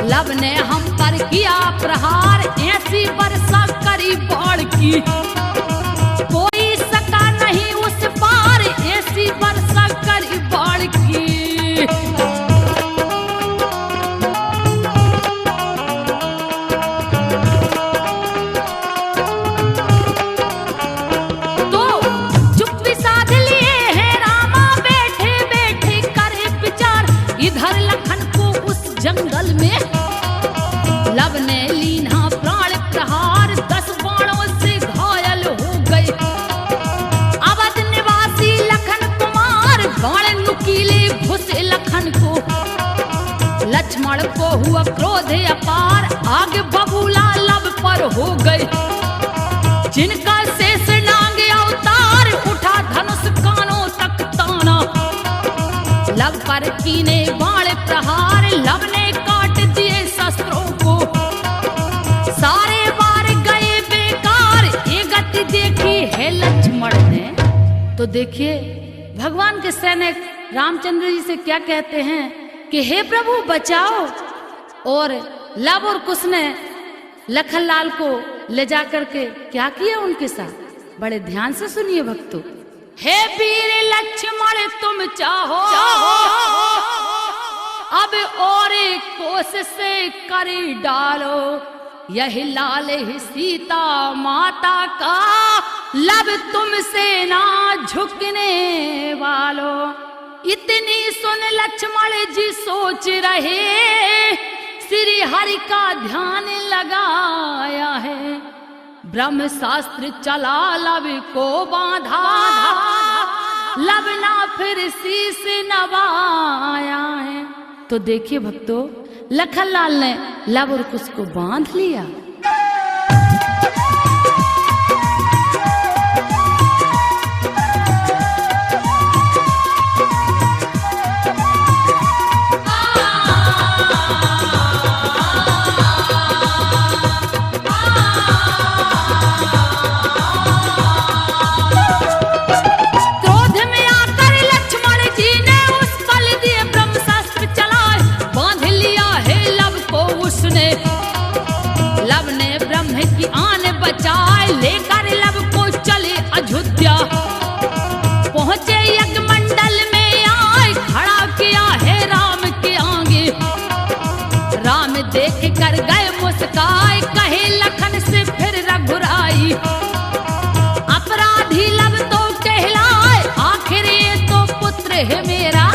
लब ने हम पर किया प्रहार, ऐसी वर्षा करी बाढ़ की, कोई सका नहीं उस पार, ऐसी वर्षा करी बाढ़ की। तो चुप्पी साध लिए हैं रामा, बैठे बैठे करे विचार, इधर लखन को उस जंगल में लब ने लीना प्राण प्रहार, 10 बाणों से घायल हो गए। अवध निवासी लखन कुमार, बाण नुकीले घुसे लखन को। लक्ष्मण को हुआ क्रोध अपार, आगे बबूला लब पर हो गए। जिनका शेष नांग अवतार, उठा धनुष कानों तक ताना। लब पर कीने बाण प्रहार, लब ने काट दिए शस्त्रों को। सारे बार गए बेकार, ये गति देखी है लक्ष्मण ने। तो देखिए भगवान के सैनिक रामचंद्र जी से क्या कहते हैं कि हे प्रभु बचाओ। और लब और कुश ने लखनलाल को ले जा करके क्या किया उनके साथ, बड़े ध्यान से सुनिए भक्तों। हे वीर लक्ष्मण तुम चाहो, अब और कोशिश करी डालो, यही लाल ही सीता माता का, लब तुमसे ना झुकने वालो। इतनी सुन लक्ष्मण जी सोच रहे, श्री हरि का ध्यान लगाया है। ब्रह्म शास्त्र चला लब को बांधा, लब ना फिर शीश नवाया है। तो देखिए भक्तों लखनलाल ने लब और कुश को बांध लिया। लेकर लब को चले अयोध्या, पहुंचे यज्ञ मंडल में आए, खड़ा किया है राम के आगे। राम देख कर गए मुस्काए, कहे लखन से फिर रघुराई। अपराधी लब तो कहलाए, आखिर ये तो पुत्र है मेरा।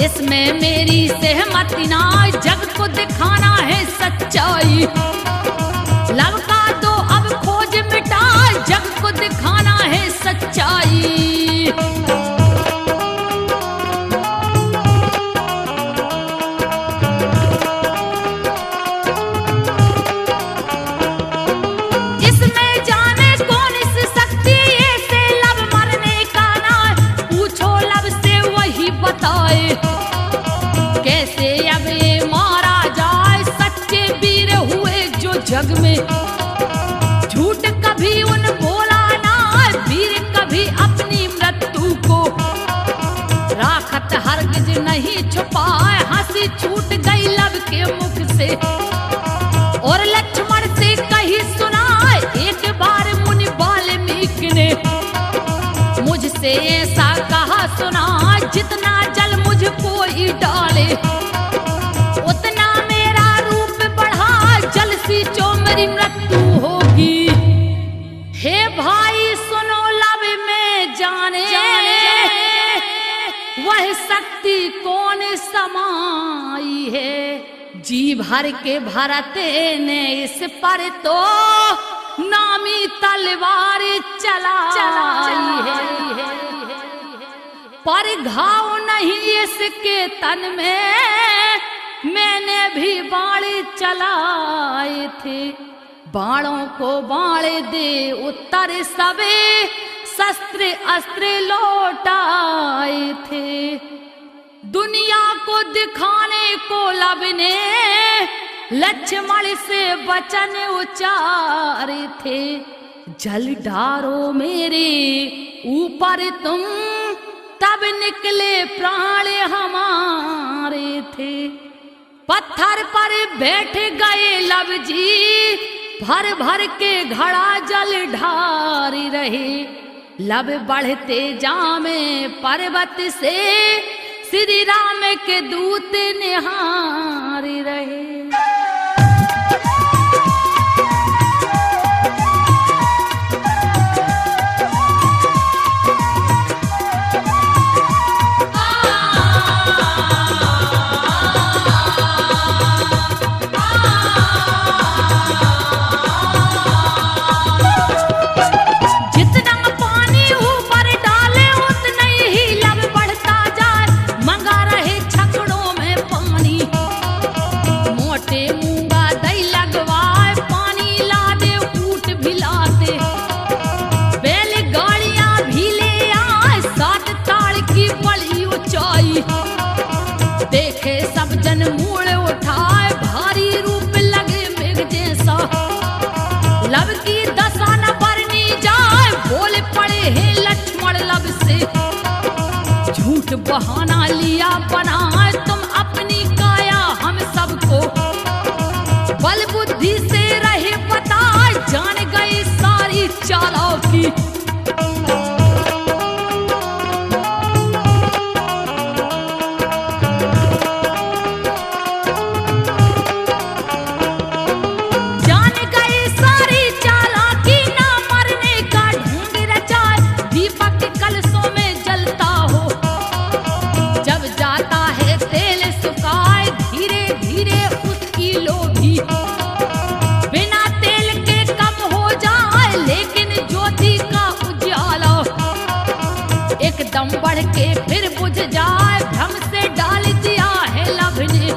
इसमें मेरी सहमति ना, जग को दिखाना है सच्चाई। जग में। झूठ कभी उन बोला ना, वीर कभी अपनी मृत्यु को राखत हरगिज नहीं छुपाए। हंसी छूट गई लब के मुख से और लक्ष्मण से कही सुनाए। एक बार मुनि वाल्मीकि ने मुझसे ऐसा कहा सुना, जितना जल मुझ कोई डाले उतना मेरा रूप बढ़ा, जल सी जो मेरी मृत्यु होगी। हे भाई सुनो लब में जाने वह शक्ति कौन समाई है। जी भर के भरते ने इस पर तो नामी तलवार चलाई है, पर घाव नहीं इसके तन में, मैंने भी बाण चलाए थे। बाणों को बाण दे उत्तर सबे, शस्त्र अस्त्र लौटाए थे। दुनिया को दिखाने को लब ने लक्ष्मण से वचन उच्चारे थे। जल डारो मेरे ऊपर तुम, तब निकले प्राण हमारे थे। पत्थर पर बैठ गए लब जी, भर भर के घड़ा जल ढारी रहे। लब बढ़ते जामे पर्वत से, श्री राम के दूत निहारी रहे। देखे सब जन मूड़ उठाए, भारी रूप लगे मेघ जैसा। लब की दशा न बरनी जाए, बोले पड़े हैं लक्ष्मण लब से। झूठ बहाना लिया बनाए तुम अपनी काया हम सबको, बल बुद्धि से रहे पता, जान गए सारी चालाकी। बिना तेल के कम हो जाए, लेकिन ज्योति का उजाला एकदम बढ़ के फिर बुझ जाए। भ्रम से डाल दिया है लब ने,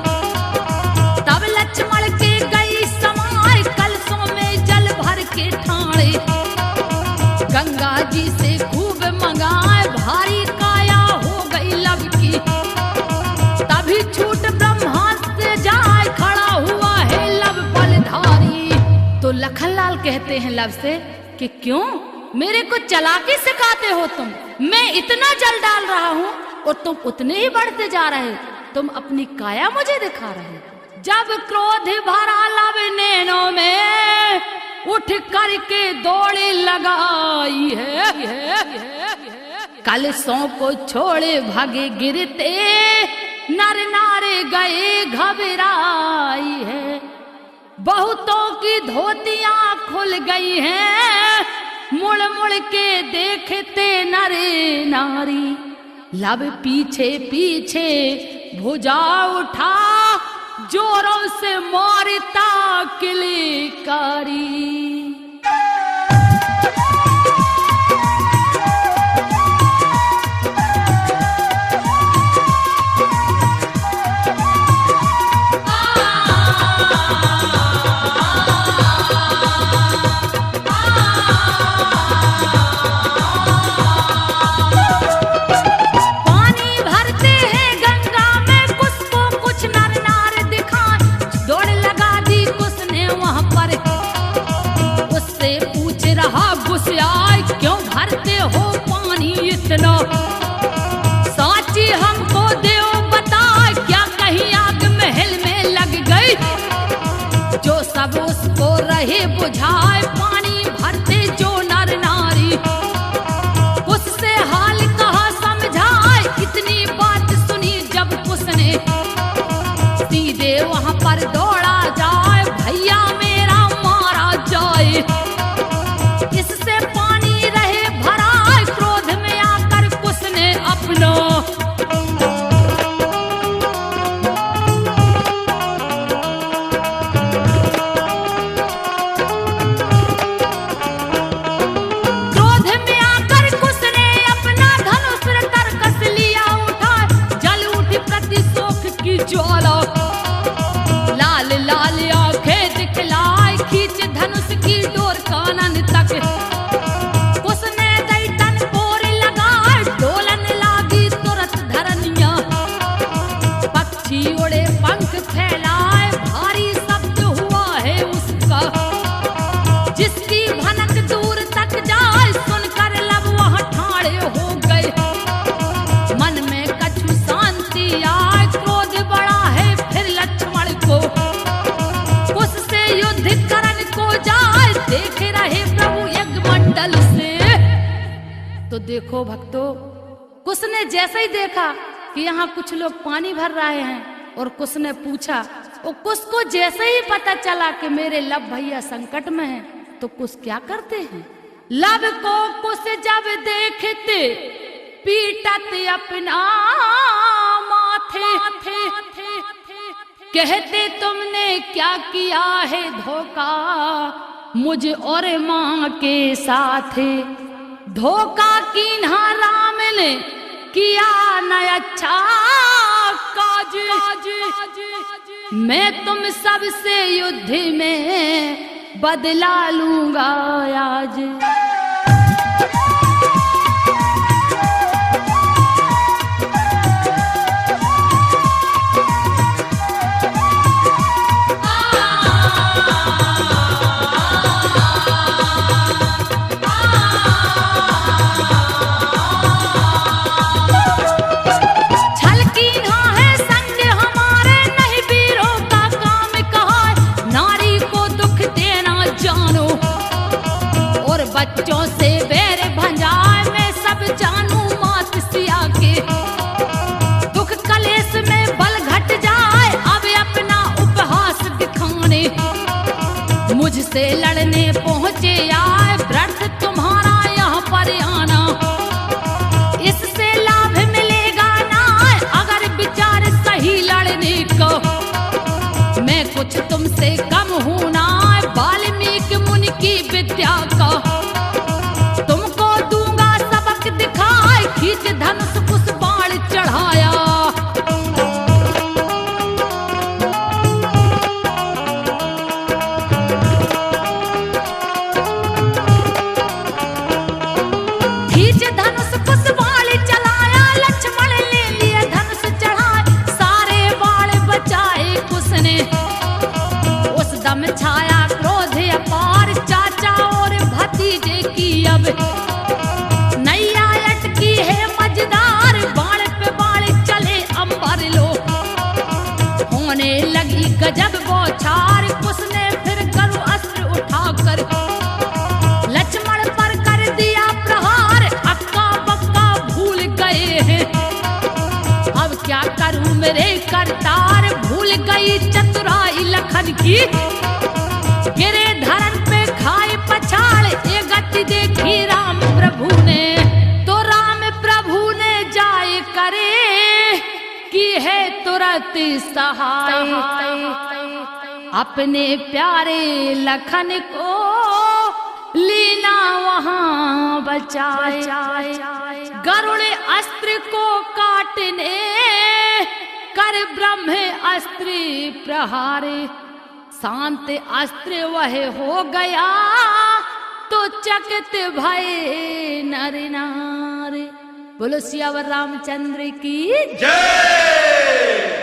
तब लक्ष्मण के गई समाए। कलशों में जल भर के ठाणे, गंगा जी से खूब मंगाए। भारी काया हो गई लब की, तभी छूट ब्रह्मा से जाए। खड़ा हुआ है लब बलधारी। तो लखनलाल कहते हैं लब से कि क्यों मेरे को चालाकी सिखाते हो तुम? मैं इतना जल डाल रहा हूँ और तुम उतने ही बढ़ते जा रहे, तुम अपनी काया मुझे दिखा रहे। जब क्रोध भरा लब नैनों में, उठ करके दौड़े लगाई है। कलशों को छोड़े भागे गिरते, नर नारे गए घबराई है। बहुतों की धोतियां खुल गई हैं, मुड़ मुड़ के देखते नरे नारी। लब पीछे पीछे भुजा उठा, जोरों से मारता किलकारी। पर लग गई। जो सब उसको रहे बुझाए, पानी भरते जो नर नारी, उससे हाल कहा समझाए। इतनी बात सुनी जब उसने, सीधे वहां पर दौड़ा जाए, भैया मेरा मारा जाए। इससे पानी रहे भरा, क्रोध में आकर उसने अपना ज्वाला, लाल लाल आंखें दिखलाए, खींच धनुष की डोर कानन तक। उसने दैतन कोर लगाए, डोलन लागी तुरंत धरनिया। पक्षी उड़े पंख फैलाए, भारी शब्द हुआ है उसका। जिसकी भनक दूर तक जाए, सुनकर लब वहां ठाड़े हो गए। मन में कछु शांति आए, क्रोध बड़ा है फिर लक्ष्मण को। उससे युद्ध करन को जाए, देख रहे प्रभु यज्ञ मंडल से। तो देखो भक्तों, कुछ ने जैसे ही देखा कि यहाँ कुछ लोग पानी भर रहे हैं, और कुछ ने पूछा, और कुछ को जैसे ही पता चला कि मेरे लब भैया संकट में हैं, तो कुछ क्या करते हैं, लब को कुछ जब देखते पीटत अपना माथे, कहते तुमने क्या किया है धोखा मुझ और माँ के साथ। धोखा कीन्हा राम ने किया न अच्छा काज, मैं तुम सबसे युद्ध में बदला लूंगा आज। बच्चों से बैर भंजाए, मैं सब जानू मात सिया के। दुख कलेश में बल घट जाए, अब अपना उपहास दिखाने। मुझसे लड़ने पहुंचे आए, व्रत तुम्हारा यहाँ पर आना। इससे लाभ मिलेगा ना अगर विचार सही लड़ने को। मैं कुछ तुमसे कम हूं ना, वाल्मीकि मुनि की विद्या का। तुमको दूंगा सबक दिखाए, खींच धनुष कुछ बाण चढ़ाया। खींच धनुष कुछ बाण चलाया, लक्ष्मण ले लिए धनुष चढ़ाए। सारे बाण बचाए उसने, उस दम छाया क्रोध अपार। चाचा और भतीजे की अब नैया अटकी है मजेदार। बाण पे बाण चले अंबर लो, होने लगी गजब बौछार। उसने फिर गरु अस्त्र उठाकर लक्ष्मण पर कर दिया प्रहार। अक्का बक्का भूल गए हैं, अब क्या करूं मेरे करतार। भूल गई चतुराई लखन की, गिरे धरन पे खाए पछाड़। ये गति देखी राम प्रभु ने, तो राम प्रभु ने जाए करे कि है तुरंत सहाय। अपने प्यारे लखन को लीना वहां बचाए। गरुड़ अस्त्र को काटने कर ब्रह्म अस्त्र प्रहारे। शांत अस्त्र वह हो गया, तो चकित भय नर नारी। बोलो सियावर रामचंद्र की जय।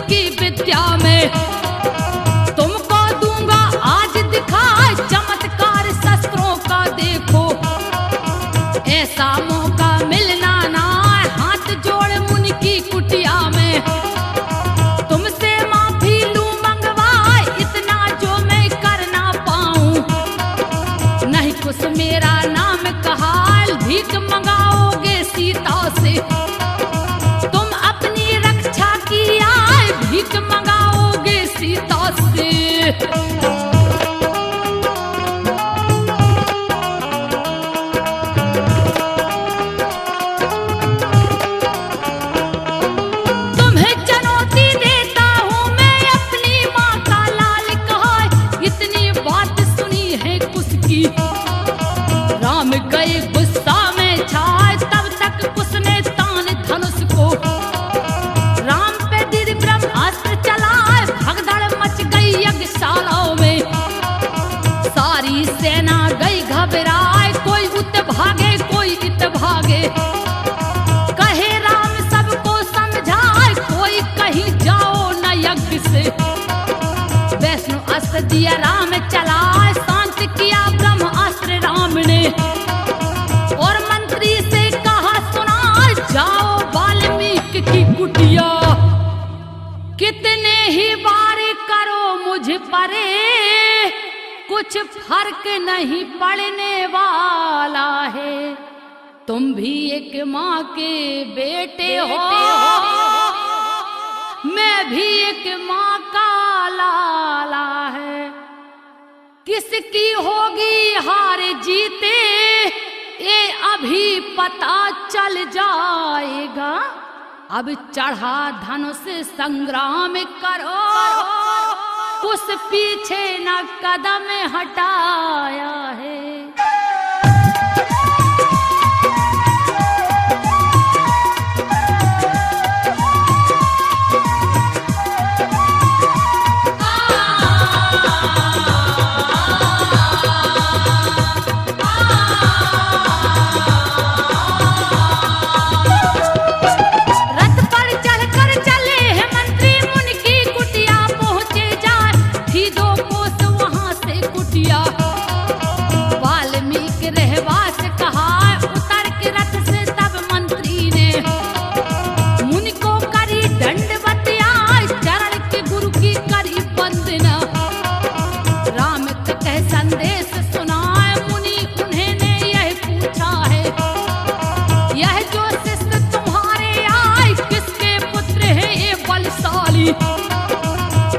की विद्या में। तुमको दूंगा आज दिखाए चमत्कार शस्त्रों का, देखो ऐसा मौका मिलना ना, हाथ जोड़ मुनि की कुटिया में। तुमसे माफी लूं मंगवाए, इतना जो मैं कर ना पाऊं। नहीं कुछ मेरा नाम कहा, भीख मंगाओगे सीता से। तुम अपनी रक्षा की आए, भीख मंगाओगे सीता से। तुम्हें चुनौती देता हूँ मैं, अपनी माँ का लाल कहा, इतनी बात सुनी है उसकी। राम गए गुस्सा में छाए, तब तक उसने तान धनुष को। राम पे दिव्य ब्रह्मास्त्र चलाए, भगदड़ मच गई यज्ञशालाओं में। सारी सेना गई घबराए, कोई उत भागे कोई इत भागे। कहे राम सबको समझाए, कोई कहीं जाओ न यज्ञ से। वैष्णु अस्त्र दिया राम चलाए, शांत किया ब्रह्मास्त्र राम ने। और मंत्री से कहा सुना, जाओ वाल्मीकि की कुटिया। कितने ही बार करो मुझ परे, कुछ फर्क नहीं पड़ने वाला है। तुम भी एक माँ के बेटे हो, मैं भी एक माँ का लाला है। किसकी होगी हार जीते, ये अभी पता चल जाएगा। अब चढ़ा धनुष संग्राम करो, उस पीछे न कदम हटाया है।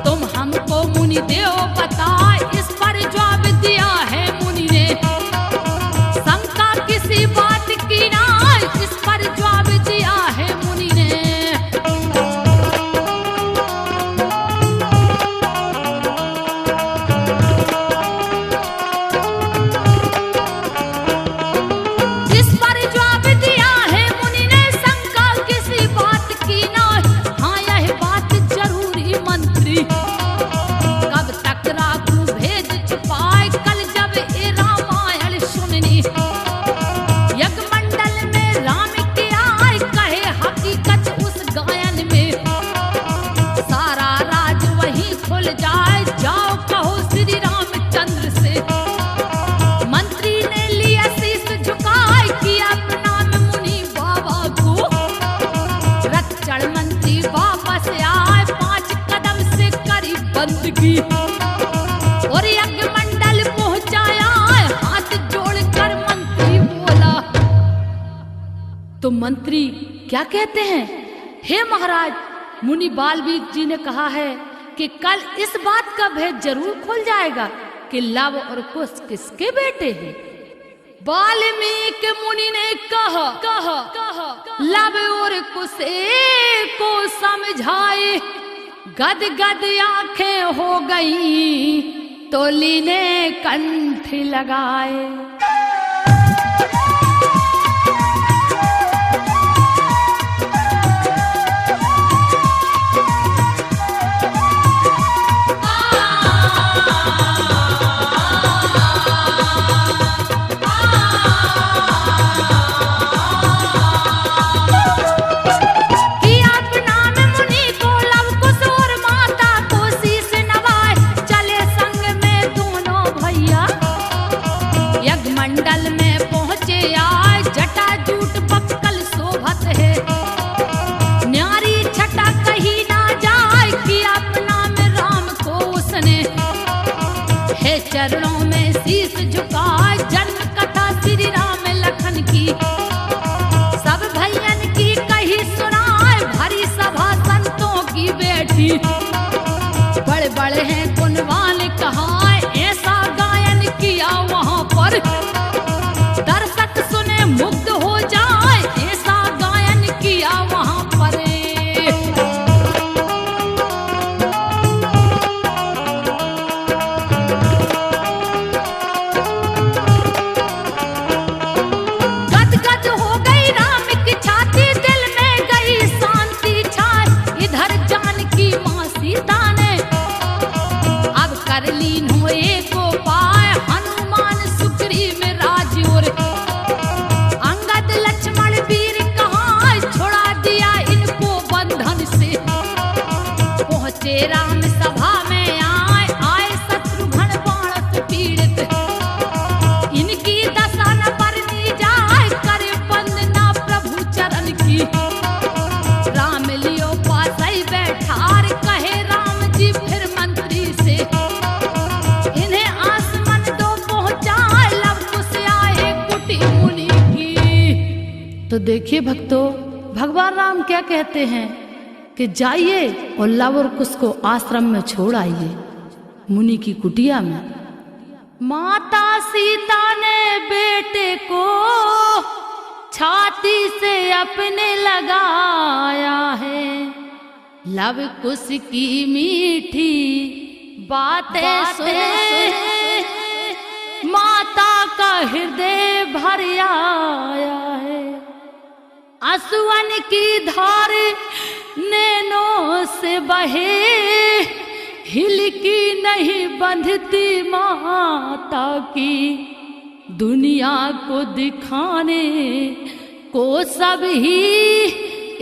तुम हमको मुनि देव बता, इस पर जवाब दिया है मुनि ने। शंका किसी बात की ना, इस पर जवाब दिया है मुनि ने। इस पर जवाब दिया है मुनि ने, शंका किसी बात की ना। हाँ यह बात जरूरी मंत्री, कब तक राखूं भेद छुपाए, कल जब ये रामायण सुननी। यज्ञ मंडल में राम के आए, कहे हकीकत उस गायन में। सारा राज वहीं खुल जाए, जाओ कहो श्री रामचंद्र से। मंत्री ने लिया शीश झुकाए, किया प्रणाम मुनि बाबा को। रक्षण मंत्री वापस आए, 5 कदम से करी बंदगी। और यज्ञ मंडल पहुंचाया, हाथ जोड़कर मंत्री बोला। तो मंत्री क्या कहते हैं? हे महाराज, मुनि वाल्मीकि जी ने कहा है कि कल इस बात का भेद जरूर खुल जाएगा कि लव और कुश किसके बेटे हैं। वाल्मीकि मुनि ने कहा लव और कुश को समझाए। गद गद आंखें हो गई, तोली ने कंठ लगाए। किया प्रणाम मुनि को लव कुश थी। बड़े बड़े हैं कुनवान कहा ऐसा गायन किया वहां पर, दर्शक सुने मुग्ध हो जाए ऐसा गायन किया वहां पर। गदगद हो गई राम की छाती, दिल में गई शांति छाए। इधर जानकी मां सीता ने अब कर लीन हुए को पाए, हनुमान सुग्रीव में राज और अंगद लक्ष्मण वीर कहा छोड़ा दिया इनको बंधन से। पहुंचे राम सभा में आए शत्रुघ्न बाण से पीड़ित, इनकी दशा न बरनी जाए करे वंदना प्रभु चरण की। राम लियो पास ही बैठार कहे राम जी फिर मंत्री से, इन्हें आसमान दो पहुंचाए लव कुश आए कुटी मुनि की। तो देखिए भक्तों, भगवान राम क्या कहते हैं कि जाइए और लव और कुश को आश्रम में छोड़ आइए, मुनि की कुटिया में। माता सीता ने बेटे को छाती से अपने लगाया है, लव कुश की मीठी बातें सुने माता का हृदय भर आया है। आंसुअन की धार नैनों से बहे, हिल की नहीं बंधती माता की, दुनिया को दिखाने को सब ही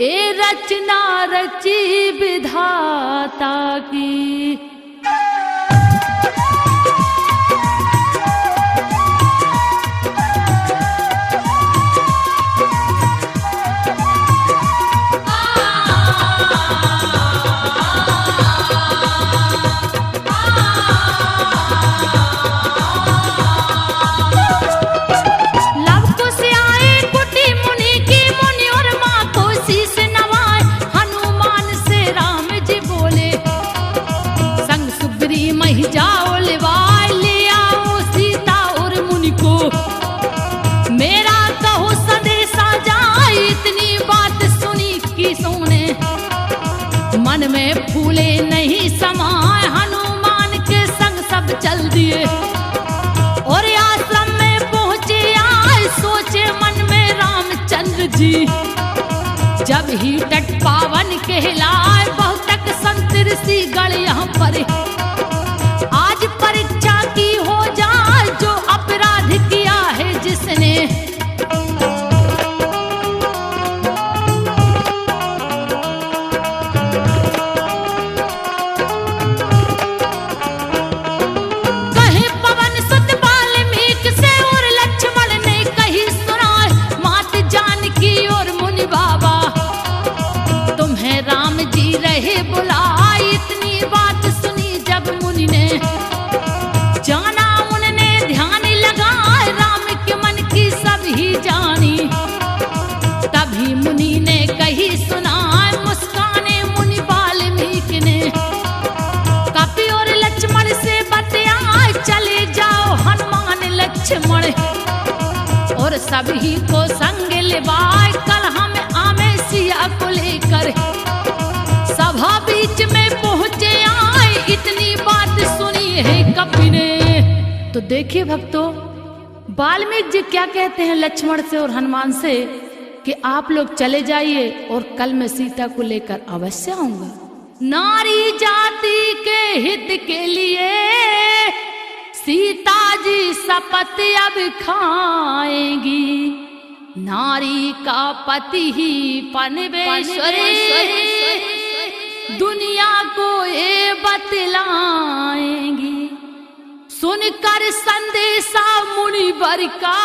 ए रचना रची विधाता की। मन में फूले नहीं समाए, हनुमान के संग सब चल दिए और आश्रम में पहुंचे आए। सोचे मन में रामचंद्र जी, जब ही तट पावन कहलाए बहुतक संत ऋषि गण यहाँ पर। आज परीक्षा की हो जाए जो अपराध किया है जिसने, बुलाई इतनी बात सुनी जब मुनि ने, जाना उनने ध्यान लगाए राम के मन की सब ही जानी। तभी मुनि ने कही सुनाए मुस्काने मुनि वाल्मीकि ने, कपि और लक्ष्मण से बतियाए चले जाओ हनुमान लक्ष्मण, और सभी को संग लेवाए कल हम आमे सिया को लेकर। सभा बीच में पहुंचे आए इतनी बात सुनी है कपि ने। तो देखिए भक्तों, वाल्मीकि जी क्या कहते हैं लक्ष्मण से और हनुमान से कि आप लोग चले जाइए और कल मैं सीता को लेकर अवश्य आऊंगा। नारी जाति के हित के लिए सीता जी शपथ अब खाएंगी, नारी का पति ही पनवेश्वरी दुनिया को ये बतलाएंगी। सुनकर संदेशा मुनिवर का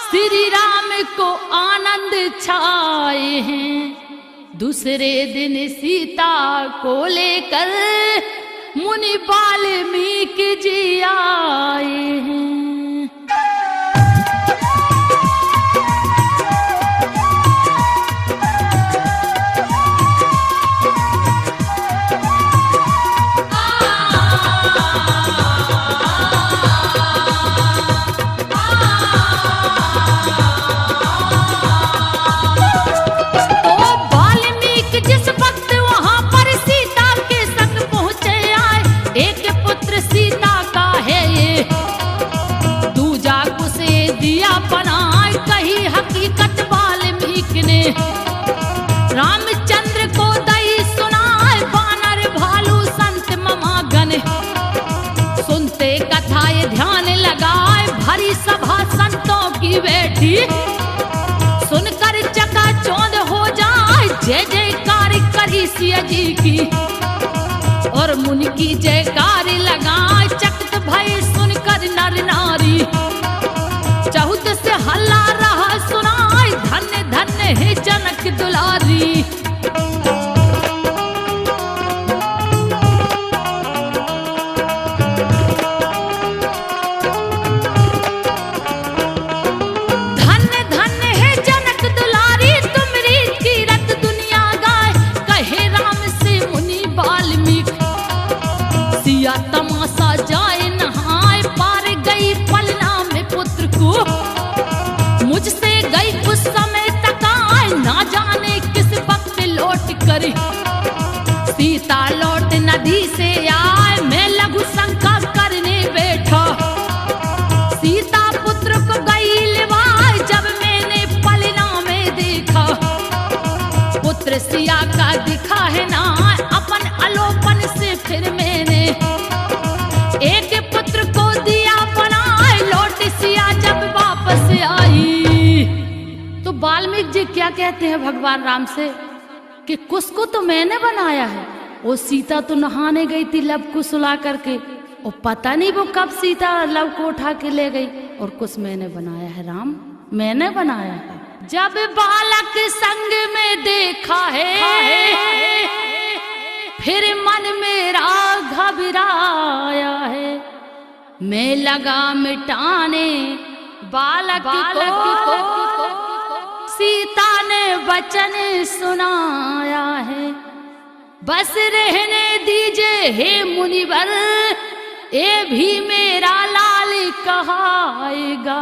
श्री राम को आनंद छाए हैं। दूसरे दिन सीता को लेकर मुनि वाल्मीकि जी आए हैं। वक्त वहां पर सीता के संग पहुंचे आए, एक पुत्र सीता का है ये, दूजा उसे दिया बनाए, कही हकीकत वाल्मीकि ने। रामचंद्र को दई सुनाए, बानर भालू संत ममागन, सुनते कथाएं ध्यान लगाए, भरी सभा संतों की बैठी, सुनकर चकाचौंध हो जाए, जय जयकार करी सिया जी की, और मुनि की जयकार लगाए, चकित भय सुनकर नर नारी, चहुत से हल्ला रहा सुनाए, धन्य धन्य है जनक दुलारी। धन्य धन्य है जनक दुलारी, तुमरी कीरत दुनिया गाए, कहे राम से मुनि वाल्मीकि, सिया तमाशा जाए नहाए, पार गई पलना में पुत्र को, मुझसे गई कुछ समय तक आए, ना जाने किस वक्त लौट कर, सीता लौट नदी से आए, मैं लघु शंका करने बैठा, सीता पुत्र को गई लिवाए, जब मैंने पलना में देखा, पुत्र सिया का दिखा है ना, अपन अलोपन से फिर मैंने एक पुत्र को दिया बनाए, लौट सिया जब वापस आई। तो वाल्मीकि जी क्या कहते हैं भगवान राम से कि कुश को तो मैंने बनाया है, वो सीता तो नहाने गई थी लव को सुला करके, और पता नहीं वो कब सीता लव को उठा के ले गई, और कुछ मैंने बनाया है राम, मैंने बनाया है। जब बालक संग में देखा है, फिर मन मेरा घबराया है, मैं लगा मिटाने बालक को, सीता ने वचन सुनाया है, बस रहने दीजिए हे मुनिवर, ये भी मेरा लाल कहाएगा,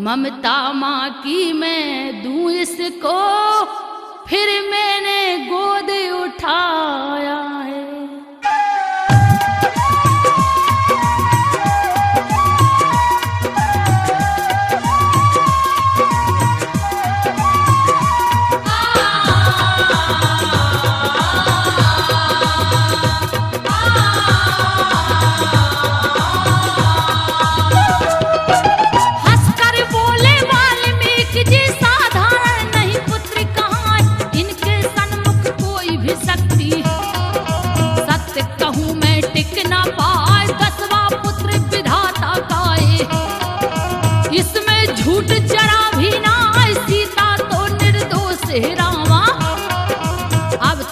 ममता माँ की मैं दूं इसको, फिर मैंने गोद उठाया है।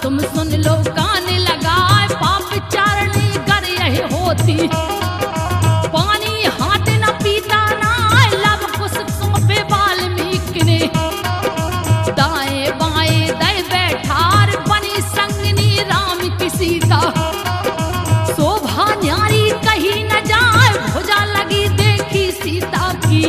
तुम सुन लो कान लगाए, पाप चारणी कर यही होती, पानी हाथ न पीता ना, लब कुछ सौंपे वाल्मीकि ने, दाएं बाएं दे बैठार, बनी संगनी राम की सीता, शोभा न्यारी कहीं न जाए, भुजा लगी देखी सीता की।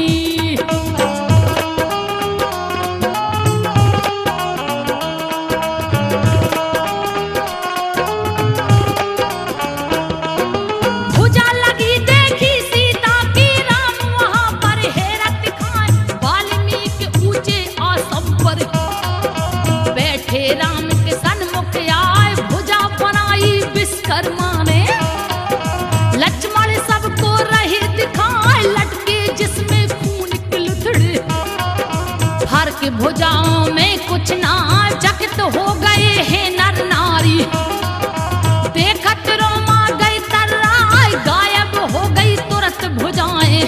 लक्ष्मण सबको रहे दिखाए, लटके जिसमें खून की लुथड़ी, हर के भुजाओं में कुछ ना, चकित हो गए हैं नर नारी, देखत रोमा गई तर्राए, गायब हो गई तुरंत भुजाएं,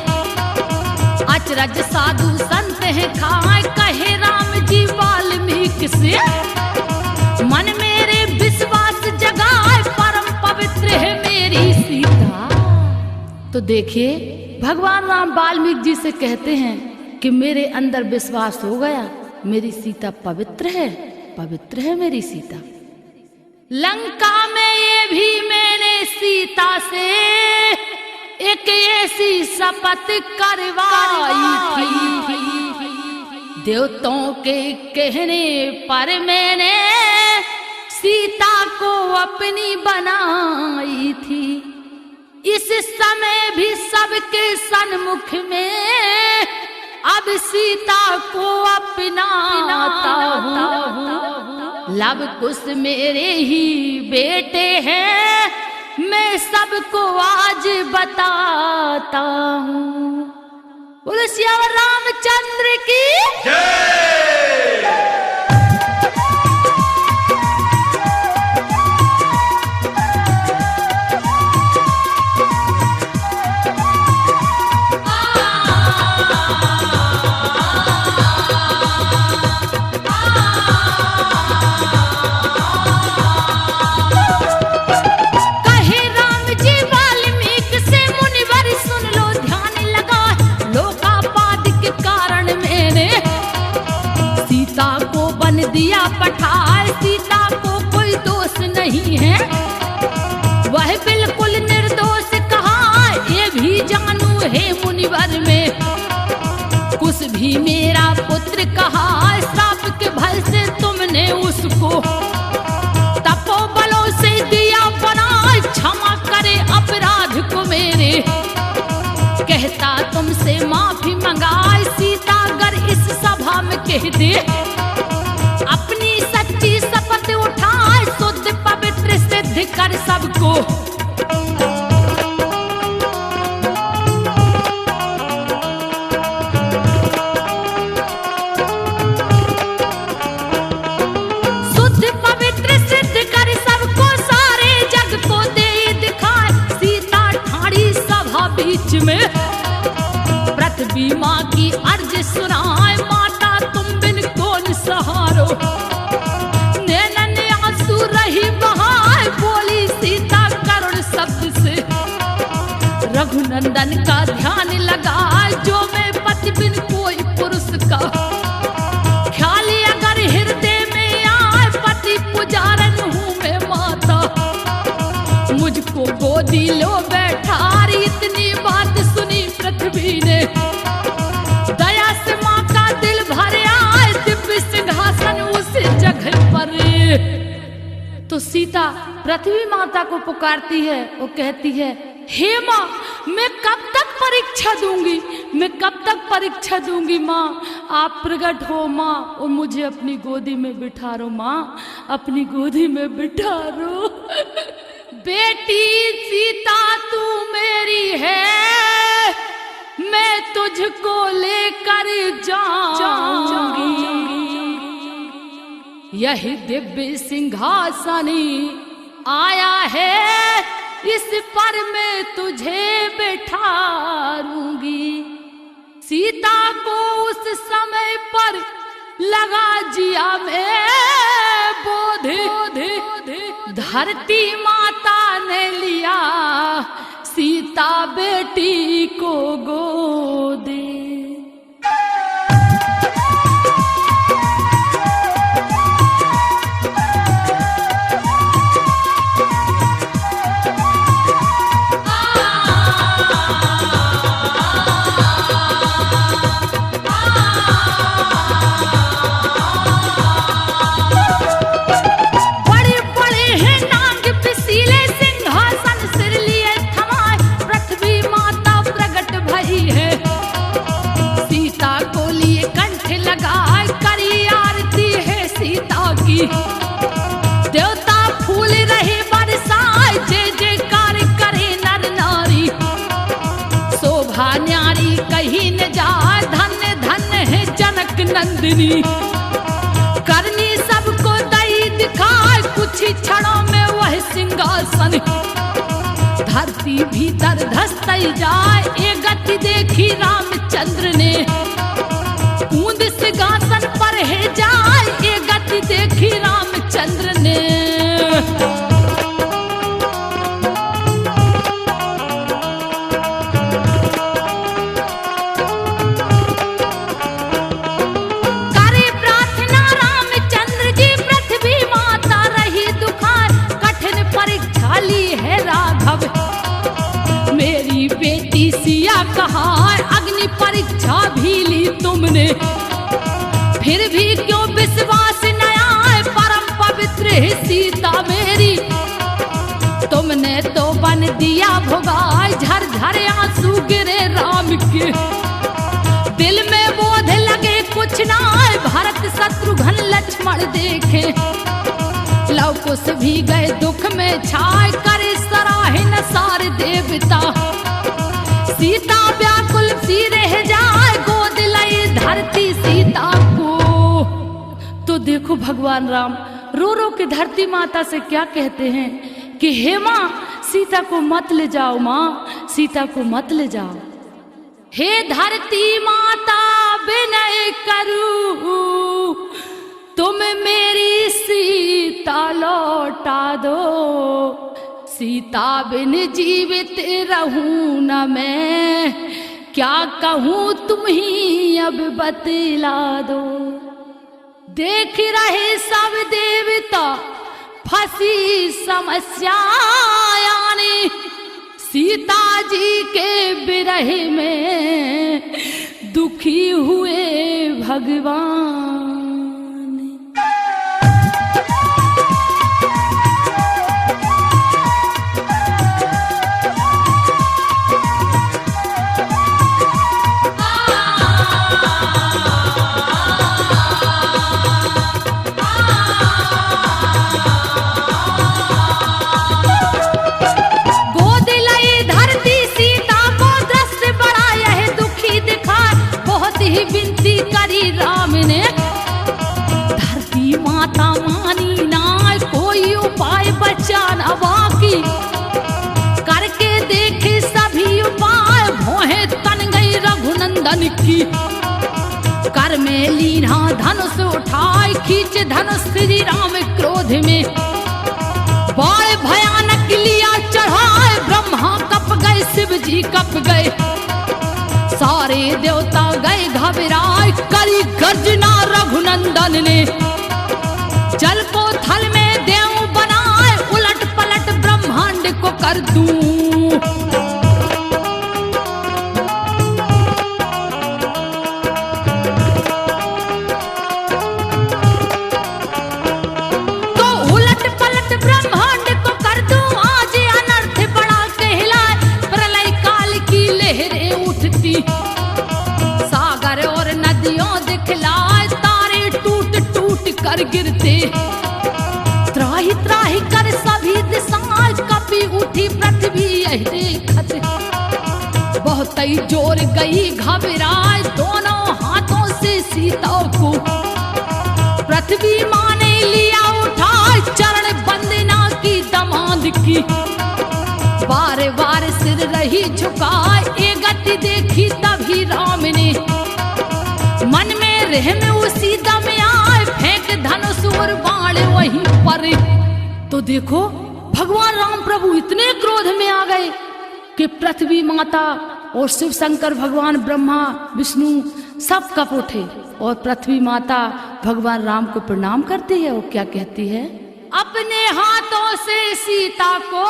अचरज साधु संत है खाए, कहे राम जी वाल्मीकि से, मन मेरे विश्वास जगाए, परम पवित्र है मेरी सीता। तो देखिए भगवान राम वाल्मीकि जी से कहते हैं कि मेरे अंदर विश्वास हो गया, मेरी सीता पवित्र है, पवित्र है मेरी सीता। लंका में ये भी मैंने सीता से एक ऐसी शपथ करवाई थी, देवताओं के कहने पर मैंने अपनी बनाई थी। इस समय भी सबके सन्मुख में अब सीता को अपनाता हूँ। लव कुश मेरे ही बेटे हैं, मैं सबको आज बताता हूँ। बोलो सियावर रामचंद्र की जय। दिया पठार, सीता को कोई दोष नहीं है, वह बिल्कुल निर्दोष कहा। ये भी जानू है मुनिवर में कुछ भी मेरा पुत्र कहा। श्राप के भय से तुमने उसको तपोबलों से दिया बना, क्षमा करे अपराध को मेरे। कहता तुमसे माफी मंगाए, सीता अगर इस सभा में कह दे अपनी सच्ची शपथ उठाए, शुद्ध पवित्र सिद्ध कर सबको। शुद्ध पवित्र सिद्ध कर सबको, सारे जग को दे दिखाए। सीता ठाड़ी सभा बीच में पृथ्वी माँ की अर्ज सुनाए। माता तुम बिन कौन सहारो, नैनन आंसू रही बहाए। बोली सीता करुण शब्द से, रघुनंदन का ध्यान लगा। जो मैं पति बिन कोई पुरुष का, ख्याल अगर हृदय में आए। पति पुजारन हूँ मैं माता, मुझको गोदी लो बैठारी। इतनी बात सुनी पृथ्वी ने, दया से माँ का दिल भर आए। दिव्य सिंहासन उस जगह पर। तो सीता पृथ्वी माता को पुकारती है, वो कहती है हे माँ, मैं कब तक परीक्षा दूंगी, मैं कब तक परीक्षा दूंगी माँ। आप प्रकट हो माँ और मुझे अपनी गोदी में बिठा रो माँ, अपनी गोदी में बिठा रो। बेटी सीता तू मेरी है, मैं तुझको लेकर जाऊंगी। यही दिव्य सिंहासनी आया है, इस पर मैं तुझे बिठाऊंगी। सीता को उस समय पर लगा जिया में बोध, धरती माता ने लिया सीता बेटी को गोदे। देवता फूल रहे बरसाए, जय जयकार करे नर नारी। शोभा न्यारी कहीं न जाए, धन्य धन्य है जनक नंदिनी। करनी सबको दई दिखाए, कुछ ही क्षणों में वह सिंहासन धरती भीतर धसई जाए। ये गति देखी रामचंद्र ने, कूद सिंहासन पर है जाए। ये गति देखी रामचंद्र ने। करे प्रार्थना रामचंद्र जी, पृथ्वी माता रही दुखार। कठिन परीक्षा ली है राघव, मेरी बेटी सिया कहा। अग्नि परीक्षा भी ली तुमने, फिर भी क्यों विश्वास न आए। परम पवित्र है सीता मेरी, तुमने तो बन दिया भुगाई, झरझर आंसू गिरे राम के। दिल में बोध लगे कुछ ना, भरत शत्रुघ्न लक्ष्मण देखे। लव कुश भी गए दुख में छाए, करे सराहन सारे देवता। सीता व्याकुल सी रह जाए, गोद लई धरती सीता को। तो देखो भगवान राम रो रो के धरती माता से क्या कहते हैं कि हे माँ सीता को मत ले जाओ, माँ सीता को मत ले जाओ। हे धरती माता विनय करूं, तुम मेरी सीता लौटा दो। सीता बिन जीवित रहूं न मैं, क्या कहूं तुम ही अब बतला दो। देख रहे सब देवता फंसी समस्या, यानी सीता जी के विरह में दुखी हुए भगवान। विनती करी राम ने, धरती माता मानी ना, कोई उपाय बचाना बाकी। करके देखे सभी उपाय, भोहे तन गई रघुनंदन की। कर में लीना धनुष उठाए, खींच धनुष श्री राम क्रोध में। बड़े भयानक लिया चढ़ाए, ब्रह्मा कप गए शिव जी कप गए। सारे देवता गए घबराए, करी गर्जना रघुनंदन ने। जल को थल में देव बनाए, उलट पलट ब्रह्मांड को कर दूं। तो उलट पलट ब्रह्मांड को कर दूं, आज अनर्थ बड़ा कहलाए। प्रलय काल की लहरें उठती, सागर और नदियों दिखलाए, तारे टूट टूट कर गिरते। त्राहि त्राहि कर सभी दिशाएं, कपी उठी पृथ्वी यही देखत। बहुत ही जोर गई घबराए, दोनों हाथों से सीता को। पृथ्वी माँ ने लिया उठाए, चरण वंदना की दमाद की। बार बार सिर रही झुकाए, एक गति देखी तभी राम ने। मन में रहम उसी दम आए, फेंक धनुष और बाण वहीं पर। तो देखो भगवान राम प्रभु इतने क्रोध में आ गए कि पृथ्वी माता और शिव शंकर भगवान ब्रह्मा विष्णु सब कप उठे। और पृथ्वी माता भगवान राम को प्रणाम करती है और क्या कहती है, अपने हाथों से सीता को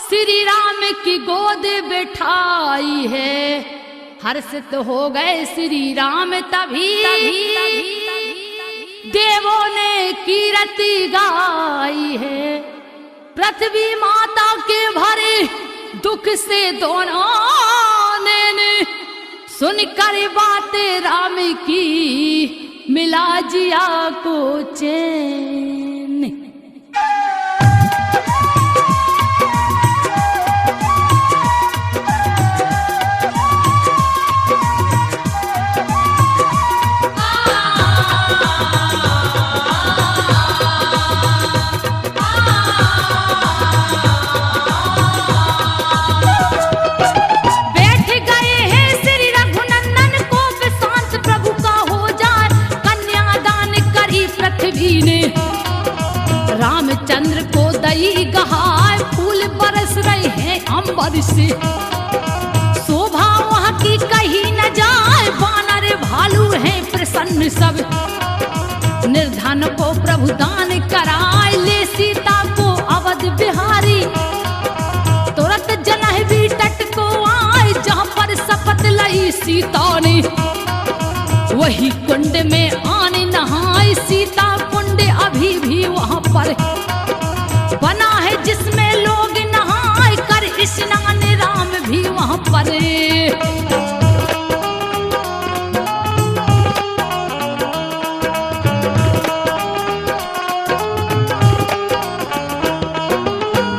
श्री राम की गोद बैठाई है। हर्षित हो गए श्री राम तभी, देवों ने कीर्ति गाई है। पृथ्वी माता के भरे दुख से दोनों ने सुनकर बातें राम की, मिला जिया को चैन। रामचंद्र को दई गहाय, फूल बरस रहे हैं अंबर से। शोभा वहाँ की कहीं न जाए, वानर भालू हैं प्रसन्न सब। निर्धन को प्रभु दान कराए, ले सीता को अवध बिहारी। तुरंत जनहबी तट को आए, जहाँ पर शपथ लई सीता ने। वही कुंड में आने नहाए, सीता कुंड अभी भी वहाँ पर बना है जिसमें पर।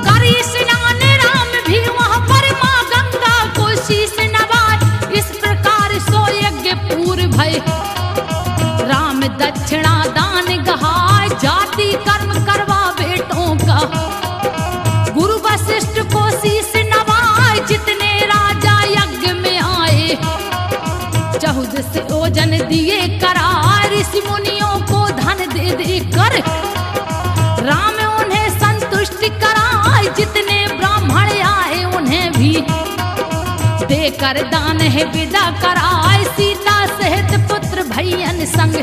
करी स्नान राम भी वहां पर, माँ गंगा को शीश नवाए। इस प्रकार सो यज्ञ पूर भय, राम दक्षिणा दान गहाय। जाति कर्म करवा बेटों का, गुरु वशिष्ठ को शीश नवाए। जितने राजा यज्ञ में आए, 14 से ओजन दिए करार। ऋषि मुनियों को धन दे दे कर, राम उन्हें संतुष्ट कराए। जितने ब्राह्मण आए उन्हें भी देकर दान है विदा कराए। सीता सहित पुत्र भैयन संग,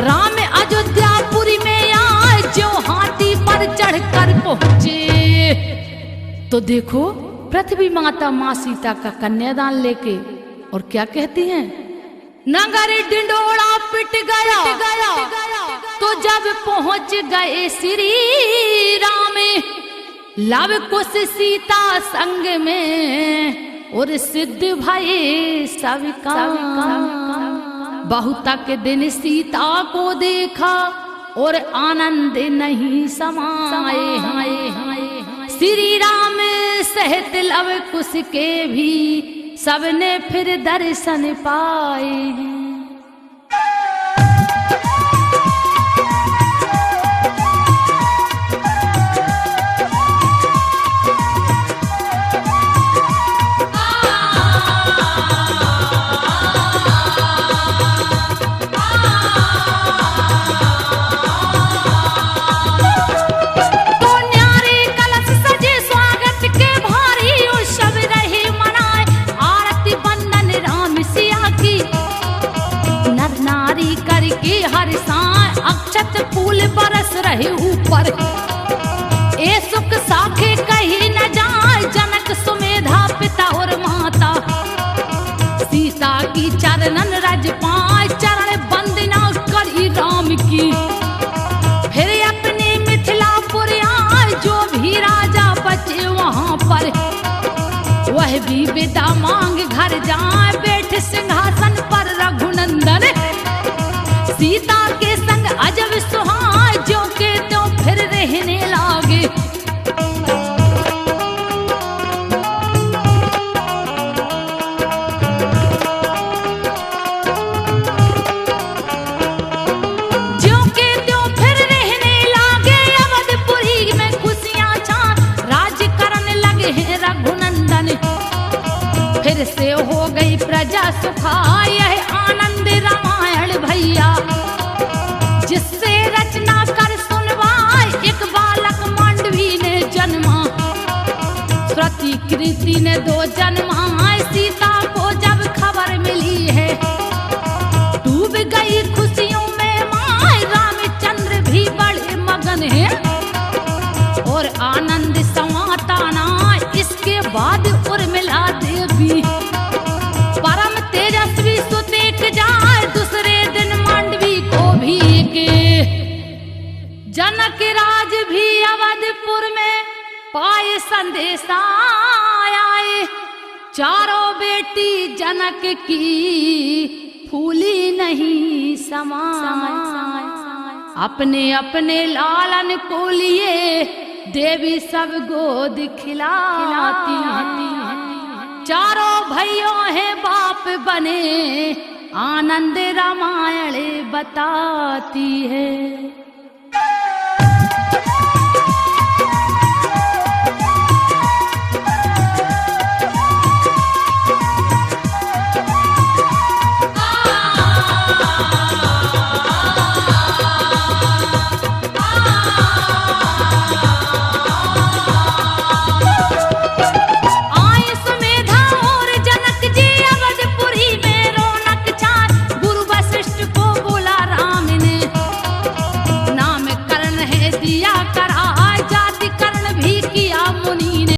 राम अयोध्यापुरी में आए। जो हाथी पर चढ़कर पहुंचे, तो देखो पृथ्वी माता माँ सीता का कन्यादान लेके, और क्या कहती हैं? नगर डिंडोड़ा पिट गया, तो जब पहुंच गए श्री राम, लव कुश सीता संग में, और सिद्ध भये सब काम। बहुतक दिन सीता को देखा, और आनंद नहीं समाए। श्री राम सहित लव कुश के भी, सबने फिर दर्शन पाए। हर साय अक्षत फूल बरस रहे ऊपर, ए सुख साखे कहीं न जाए। जनक सुमेधा पिता और माता, सीता की चरणन रज पाए। चरण वंदना करी राम की, फिर अपने मिथिलापुर आए। जो भी राजा बचे वहां पर, वह भी विदा मांग घर जाए। बैठ सिंहासन पर रघुनंदन, सीता के संग अजब सुहाए। जो के त्यों फिर रहने लागे, जो के त्यों फिर रहने लागे। अवधपुरी में खुशियां छान, राज्य करने लगे हैं रघुनंदन। फिर से हो गई प्रजा सुखाय, यह आनंद रामायण भैया, जिससे रचना कर सुनवाए। एक बालक मांडवी ने जन्मा, श्रुति कृति ने 2 जन्माए। सीता को जब खबर मिली है, डूब गई खुशियों में माए। रामचंद्र भी बड़े मगन हैं, और आनंद समाता ना। इसके बाद उर्मिला देवी परम तेजस्वी सुतेक जाए। दूसरे दिन मांडवी को भी के, जनक राज भी अवधपुर में पाए संदेशा आए। चारों बेटी जनक की फूली नहीं समाए। अपने अपने लालन को लिए देवी सब गोद खिलाती। चारों भाइयों हैं बाप बने, आनंद रामायण बताती है।